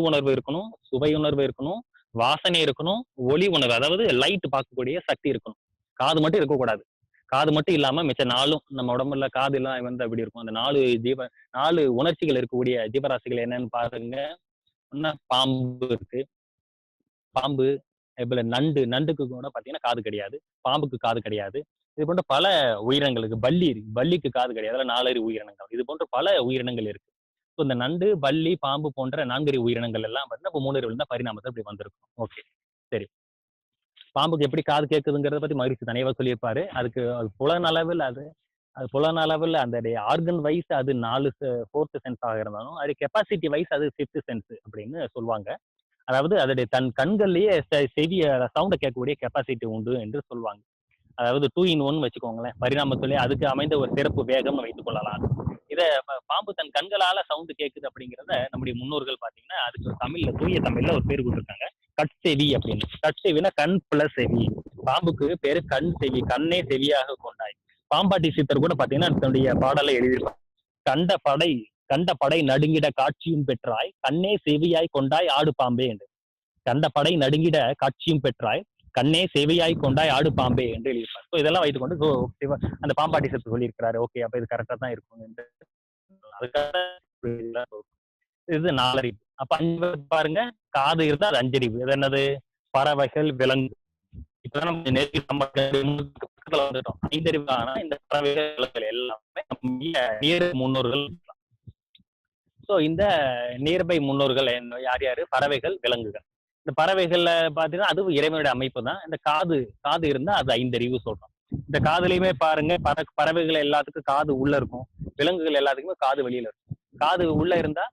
உணர்வு இருக்கணும், சுவை உணர்வு இருக்கணும், வாசனை இருக்கணும், ஒளி உணர்வு, அதாவது லைட் பார்க்கக்கூடிய சக்தி இருக்கணும். காது மட்டும் இருக்கக்கூடாது. காது மட்டும் இல்லாம மிச்ச 4ம் நம்ம உடம்புல காது எல்லாம் வந்து அப்படி இருக்கும். அந்த 4 உணர்ச்சிகள் இருக்கக்கூடிய ஜீவராசிகள் என்னன்னு பாருங்க. பாம்பு இருக்கு. பாம்பு, அதுபோல நண்டுக்கு கூட பாத்தீங்கன்னா காது கிடையாது. பாம்புக்கு காது கிடையாது. இது போன்ற பல உயிரினங்களுக்கு, பல்லி இருக்கு, பல்லிக்கு காது கிடையாது. அதில் 4 அறிவு உயிரினங்கள். இது போன்ற பல உயிரினங்கள் இருக்கு. ஸோ இந்த நண்டு, பல்லி, பாம்பு போன்ற 4 அறிவு உயிரினங்கள் எல்லாம் வந்து இப்போ 3 அறிவுல தான் பரிணாமத்தை இப்படி வந்திருக்கும். ஓகே, சரி. பாம்புக்கு எப்படி காது கேட்குதுங்கிறத பத்தி மகிழ்ச்சி தனியாக சொல்லியிருப்பாரு. அதுக்கு புலன் அளவில் அது அது புலனளவில் அந்த ஆர்கன் வைஸ் அது 4 4th சென்ஸாக இருந்தாலும் அது கெப்பாசிட்டி வைஸ் அது 5th சென்ஸ் அப்படின்னு சொல்லுவாங்க. அதாவது அதோடைய தன் கண்கள்லயே செவிய சவுண்ட கேட்கக்கூடிய கெப்பாசிட்டி உண்டு என்று சொல்லுவாங்க. அதாவது 2 in 1 வச்சுக்கோங்களேன். பரிணாமத்திலே அதுக்கு அமைந்த ஒரு சிறப்பு வேகம்னு வைத்துக் கொள்ளலாம். இத பாம்பு தன் கண்களால சவுண்ட் கேட்குது அப்படிங்கிறத நம்முடைய முன்னோர்கள் பாத்தீங்கன்னா அதுக்கு ஒரு தமிழ்ல தூய தமிழ்ல ஒரு பேர் கொடுத்திருக்காங்க. கட்செவி அப்படின்னு. கட்செவினா கண் பிளஸ் செவி. பாம்புக்கு பேரு கண் செவி, கண்ணே செவியாக கொண்டாய். பாம்பாட்டி சித்தர் கூட பாத்தீங்கன்னா தன்னுடைய பாடலை எழுதியிருப்பாங்க. கண்ட படை நடுங்கிட காட்சியும் பெற்றாய், கண்ணே செவியாய் கொண்டாய் ஆடு பாம்பே என்று. கண்ட படை நடுங்கிட காட்சியும் பெற்றாய், கண்ணே சேவையாய் கொண்டாய் ஆடு பாம்பே என்று எழுதியிருப்பார். ஸோ இதெல்லாம் வைத்துக்கொண்டு அந்த பாம்பாட்டி சித்து சொல்லியிருக்கிறாரு. ஓகே, அப்ப இது கரெக்டா தான் இருக்கும் என்று. அதுக்காக இது 4 அறிவு. அப்ப 5 பாருங்க, காது இருந்தா அது 5 அறிவு. இது என்னது? பறவைகள், விலங்கு. இப்பதான் நம்ம நெருங்கி நம்ம பக்கத்துல வந்துட்டோம். 5 அறிவு. ஆனா இந்த பறவைகள், விலங்குகள் எல்லாமே நீர் முன்னோர்கள். ஸோ இந்த நீர்பை முன்னோர்கள் யார் யாரு? பறவைகள், விலங்குகள். இந்த பறவைகள்ல பாத்தீங்கன்னா அதுவும் இறைவனுடைய அமைப்பு தான். இந்த காது இருந்தா அது 5 அறிவு சொல்றோம். இந்த காதுலயுமே பாருங்க, பறவைகள் எல்லாத்துக்கும் காது உள்ள இருக்கும், விலங்குகள் எல்லாத்துக்குமே காது வெளியில இருக்கும். காது உள்ள இருந்தா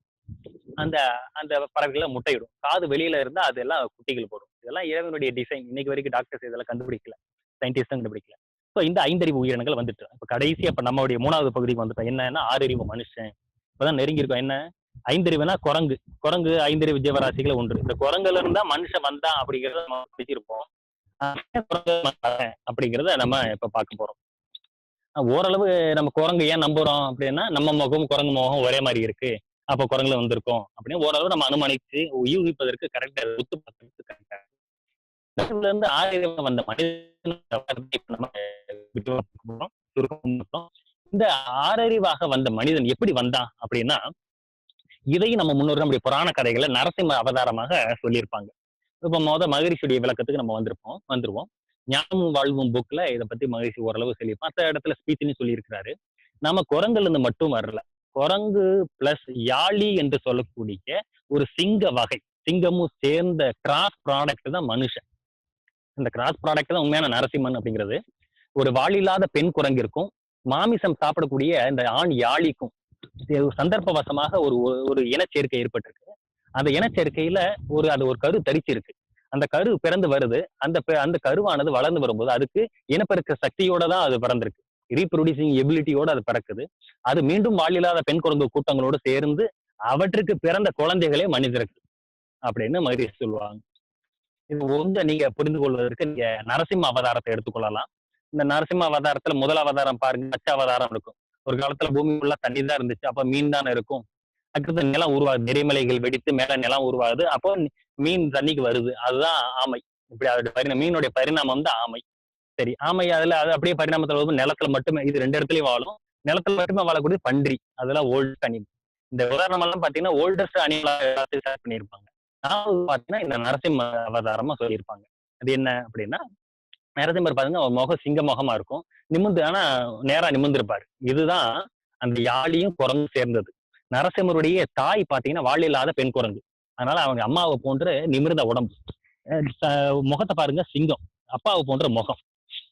அந்த அந்த பறவைகளை முட்டையிடும். காது வெளியில இருந்தா அதெல்லாம் குட்டிகள் போடும். இதெல்லாம் இறைவனுடைய டிசைன். இன்னைக்கு வரைக்கும் டாக்டர்ஸ் இதெல்லாம் கண்டுபிடிக்கல, சயின்டிஸ்டும் கண்டுபிடிக்கல. ஸோ இந்த 5 அறிவு உயிரினங்கள் வந்துட்டு இப்ப கடைசி அப்ப நம்மளுடைய 3வது பகுதிக்கு வந்துட்டோம். என்னன்னா 6 அறிவு மனுஷன். இப்பதான் நெருங்கி இருக்கோம். என்ன 5 அறிவுனா குரங்கு. 5 அறிவு ஜீவராசிகளை ஒன்று. இந்த குரங்குல இருந்தா மனுஷன் வந்தான் அப்படிங்கறத நம்ம பேசியிருப்போம். அப்படிங்கறத நம்ம இப்ப பார்க்க போறோம். ஓரளவு நம்ம குரங்கு ஏன் நம்புறோம் அப்படின்னா, நம்ம முகம் குரங்கு முகம் ஒரே மாதிரி இருக்கு, அப்ப குரங்குல வந்திருக்கோம் அப்படின்னு ஓரளவு நம்ம அனுமானிச்சு யூகிப்பதற்கு கரெக்டா ஒத்து பார்க்கறதுக்கு கரெக்டா இருந்து 6 அறிவு வந்த மனிதன். இந்த 6 அறிவாக வந்த மனிதன் எப்படி வந்தான் அப்படின்னா, இதையும் நம்ம முன்னோர்கள் நம்முடைய புராண கதைகளை நரசிம்ம அவதாரமாக சொல்லியிருப்பாங்க. இப்ப மகரிஷியுடைய விளக்கத்துக்கு நம்ம வந்துருவோம். ஞானமும் வாழ்வும் புக்ல இதை பத்தி மகரிஷி ஓரளவு சொல்லியிருப்பான். மற்ற இடத்துல ஸ்பீச்னு சொல்லியிருக்கிறாரு. நம்ம குரங்குல இருந்து மட்டும் வரல. குரங்கு பிளஸ் யாழி என்று சொல்லக்கூடிய ஒரு சிங்க வகை, சிங்கமும் சேர்ந்த கிராஸ் ப்ராடக்ட் தான் மனுஷன். இந்த கிராஸ் ப்ராடக்ட் தான் உண்மையான நரசிம்மன் அப்படிங்கிறது. ஒரு வாழில்லாத பெண் குரங்கிற்கும் மாமிசம் சாப்பிடக்கூடிய இந்த ஆண் யாழிக்கும் சந்தர்ப்பவசமாக ஒரு இனச்சேர்க்கை ஏற்பட்டிருக்கு. அந்த இனச்சேர்க்கையில அது ஒரு கரு தரிச்சிருக்கு. அந்த கரு பிறந்து வருது. அந்த கருவானது வளர்ந்து வரும்போது அதுக்கு இனப்பெருக்க சக்தியோட தான் அது பிறந்திருக்கு. ரீப்ரொடியூசிங் எபிலிட்டியோட அது பிறக்குது. அது மீண்டும் வாழில்லாத பெண் குரங்கு கூட்டங்களோடு சேர்ந்து அவற்றுக்கு பிறந்த குழந்தைகளே மனிதர்கள் அப்படின்னு மகரிஷி சொல்லுவாங்க. இது நீங்க புரிந்து கொள்வதற்கு நீங்க நரசிம்ம அவதாரத்தை எடுத்துக்கொள்ளலாம். இந்த நரசிம்ம அவதாரத்துல முதல் அவதாரம் பாருங்க, பச்சை அவதாரம் இருக்கும். ஒரு காலத்துல பூமி ஃபுல்லா தண்ணி தான் இருந்துச்சு, அப்ப மீன் தானே இருக்கும். அடுத்தது நிலம் உருவாகுது, எரிமலைகள் வெடித்து மேல நிலம் உருவாகுது, அப்போ மீன் தண்ணிக்கு வருது. அதுதான் ஆமை. இப்படி அதோட மீனுடைய பரிணாமம் தான் ஆமை. சரி, ஆமை அது அப்படியே பரிணாமத்துல வரும்போது நிலத்துல மட்டுமே, இது 2 இடத்துலயும் வாழும். நிலத்துல மட்டுமே வாழக்கூடிய பன்றி, அதெல்லாம் ஓல்டு அனிமல். இந்த உதாரணம் எல்லாம் பாத்தீங்கன்னா ஓல்டஸ்ட் அனிமலா எல்லாத்தையும் ஸ்டார்ட் பண்ணியிருப்பாங்க. பாத்தீங்கன்னா இந்த நரசிம்ம அவதாரமா சொல்லியிருப்பாங்க. அது என்ன அப்படின்னா, நரசிம்மர் பாருங்க, அவர் முகம் சிங்க முகமா இருக்கும், ஆனா நேரா நிமிர்ந்திருப்பாரு. இதுதான் அந்த யாழியும் குரங்கும் சேர்ந்தது. நரசிம்மருடைய தாய் பாத்தீங்கன்னா வாள் இல்லாத பெண் குரங்கு. அதனால அவங்க அம்மாவை போன்ற நிமிர்ந்த உடம்பு. முகத்தை பாருங்க, சிங்கம், அப்பாவை போன்ற முகம்.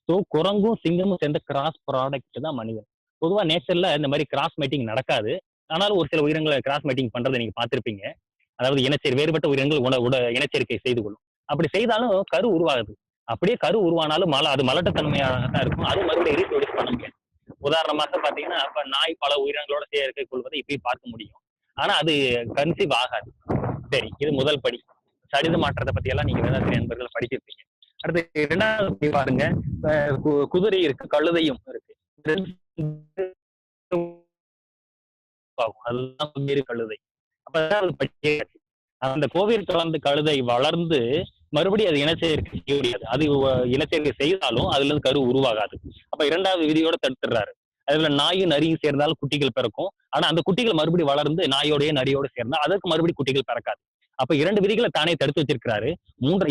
ஸோ குரங்கும் சிங்கமும் சேர்ந்த கிராஸ் ப்ராடக்ட் தான் மனிதன். பொதுவா நேச்சர்ல இந்த மாதிரி கிராஸ் மேட்டிங் நடக்காது. ஆனாலும் ஒரு சில உயிரினங்களை கிராஸ் மேட்டிங் பண்றதை நீங்க பார்த்திருப்பீங்க. அதாவது வேறுபட்ட உயிரினங்கள் இனச்சேர்க்கை செய்து கொள்ளும். அப்படி செய்தாலும் கரு உருவாகுது. அப்படியே கரு உருவானாலும் அது மலட்டுத்தன்மையாக தான் இருக்கும். அது மறுபடியும் ரீப்ரொடியூஸ் பண்ண முடியாது. உதாரணமாக பாத்தீங்கன்னா, இப்ப நாய் பல உயிரினங்களோட சேர்க்கை கொள்வதை இப்பயும் பார்க்க முடியும். ஆனா அது கன்சீவ் ஆகாது. சரி, இது முதல் படி. சரித மாற்றத்தை பத்தி எல்லாம் நீங்க வேதாத்திரி நண்பர்கள் படிச்சிருப்பீங்க. அடுத்து 2வது படி பாருங்க, குதிரை இருக்கு, கழுதையும் இருக்கு. அதுதான் குதிரை கழுதை. அப்ப அந்த கோவில் கலந்து கழுதை வளர்ந்து மறுபடியும் அது இனச்சேர்க்கை செய்ய முடியாது. அது இனச்சேர்க்கை செய்தாலும் அதுல இருந்து கரு உருவாகாது. அப்ப 2வது விதியோட தடுத்துறாரு. அதுல நாயும் நரியும் சேர்ந்தாலும் குட்டிகள் பிறக்கும். ஆனா அந்த குட்டிகள் மறுபடியும் வளர்ந்து நாயோடைய நரியோட சேர்ந்தா அதற்கு மறுபடியும் குட்டிகள் பிறக்காது. அப்ப 2 விதிகளை தானே தடுத்து வச்சிருக்கிறாரு.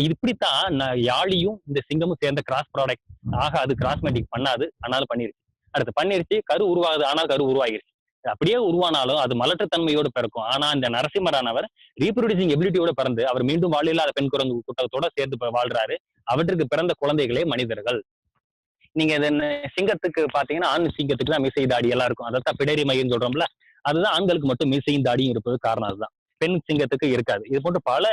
இப்படித்தான் யாழியும் இந்த சிங்கமும் சேர்ந்த கிராஸ் ப்ராடக்ட் ஆக அது கிராஸ்மேட்டிக் பண்ணாது, ஆனாலும் பண்ணிருச்சு. அடுத்து பண்ணிருச்சு, கரு உருவாகுது, ஆனால் கரு உருவாகிருச்சு. அப்படியே உருவானாலும் அது மலட்டுத்தன்மையோடு பிறக்கும். ஆனா இந்த நரசிம்மரானவர் ரீப்ரொடியூசிங் எபிலிட்டியோட பிறந்து அவர் மீண்டும் வாழில்லாத பெண் குரங்கு கூட்டத்தோட சேர்ந்து வாழ்றாரு. அவற்றுக்கு பிறந்த குழந்தைகளே மனிதர்கள். நீங்க சிங்கத்துக்கு பாத்தீங்கன்னா ஆண் சிங்கத்துக்கு தான் மீசை தாடி எல்லாம் இருக்கும். அதான் பிடரி மையன்னு சொல்றோம்ல, அதுதான் ஆண்களுக்கு மட்டும் மீசையும் தாடியும் இருப்பது காரணம் அதுதான். பெண் சிங்கத்துக்கு இருக்காது. இது போன்ற பல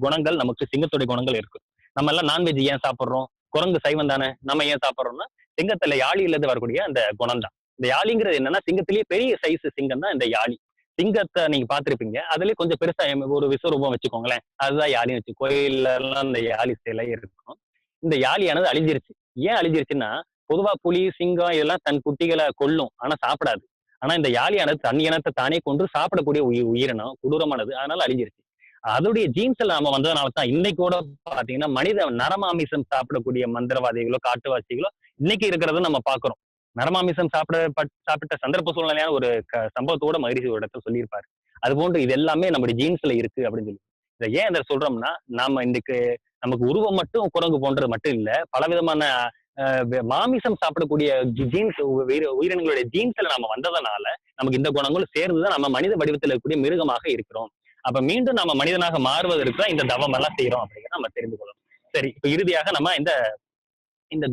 குணங்கள் நமக்கு சிங்கத்துடைய குணங்கள் இருக்கு. நம்ம எல்லாம் நான்வெஜ் ஏன் சாப்பிடுறோம்? குரங்கு சைவம் தானே, நம்ம ஏன் சாப்பிடுறோம்னா சிங்கத்துல யாழியில இருந்து வரக்கூடிய அந்த குணம் தான். இந்த யாழிங்கிறது என்னன்னா சிங்கத்திலேயே பெரிய சைஸ் சிங்கம் தான் இந்த யாழி. சிங்கத்தை நீங்க பாத்திருப்பீங்க, அதுலயே கொஞ்சம் பெருசா ஒரு விஸ்வரூபம் வச்சுக்கோங்களேன், அதுதான் யாழின்னு வச்சு கோயில்ல எல்லாம் இந்த யாழி சிலை இருக்கும். இந்த யாழியானது அழிஞ்சிருச்சு. ஏன் அழிஞ்சிருச்சுன்னா, பொதுவா புலி சிங்கம் இதெல்லாம் தன் குட்டிகளை கொல்லும், ஆனா சாப்பிடாது. ஆனா இந்த யாழியானது தன் இனத்தை தானே கொன்று சாப்பிடக்கூடிய உயிரினம், கொடூரமானது, அதனால அழிஞ்சிருச்சு. அதோடைய ஜீன்ஸ்ல நாம வந்ததுனால தான் இன்னைக்கு கூட பாத்தீங்கன்னா மனித நரமாமிசம் சாப்பிடக்கூடிய மந்திரவாதிகளோ காட்டுவாசிகளோ இன்னைக்கு இருக்கிறத நம்ம பாக்குறோம். நரமாமிசம் சாப்பிட்ட சந்தர்ப்ப சூழ்நிலையான ஒரு சம்பவத்தோட மகிழ்ச்சி ஒரு இடத்துல சொல்லியிருப்பாரு. அது போன்று இது எல்லாமே நம்முடைய ஜீன்ஸ்ல இருக்கு அப்படின்னு சொல்லி. இதை ஏன் இதை சொல்றோம்னா, நாம இன்னைக்கு நமக்கு உருவம் மட்டும் குரங்கு போன்றது மட்டும் இல்ல, பலவிதமான மாமிசம் சாப்பிடக்கூடிய ஜீன்ஸ் உயிரினங்களுடைய ஜீன்ஸ்ல நாம வந்ததுனால நமக்கு இந்த குணங்களும் சேர்ந்துதான் நம்ம மனித வடிவத்தில் இருக்கக்கூடிய மிருகமாக இருக்கிறோம். அப்ப மீண்டும் நம்ம மனிதனாக மாறுவதற்கு தான் இந்த தவம் எல்லாம் செய்யறோம் அப்படிங்கிறத நம்ம தெரிந்து கொள்ளணும். சரி, இப்ப இறுதியாக நம்ம இந்த இந்த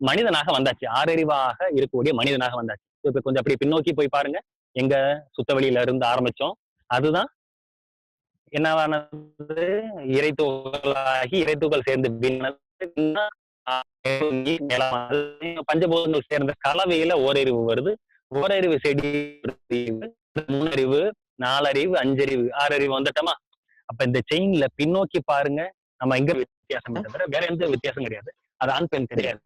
மனிதனாக வந்தாச்சு, ஆறறிவாக இருக்கக்கூடிய மனிதனாக வந்தாச்சு. இப்ப கொஞ்சம் அப்படி பின்னோக்கி போய் பாருங்க. எங்க சுத்தவெளியில இருந்து ஆரம்பிச்சோம், அதுதான் என்னவானது? இறைத்துகளாகி இறைத்துகள் சேர்ந்து பஞ்சபூதங்கள் சேர்ந்த கலவையில ஓரறிவு வருது. ஓரறிவு செடி, முன்னறிவு, நாலறிவு, அஞ்சறிவு, ஆறறிவு வந்துட்டோமா? அப்ப இந்த செயின்ல பின்னோக்கி பாருங்க, நம்ம எங்க வித்தியாசம் தவிர வேற எந்த வித்தியாசம் கிடையாது. அது ஆண் பெண் கிடையாது.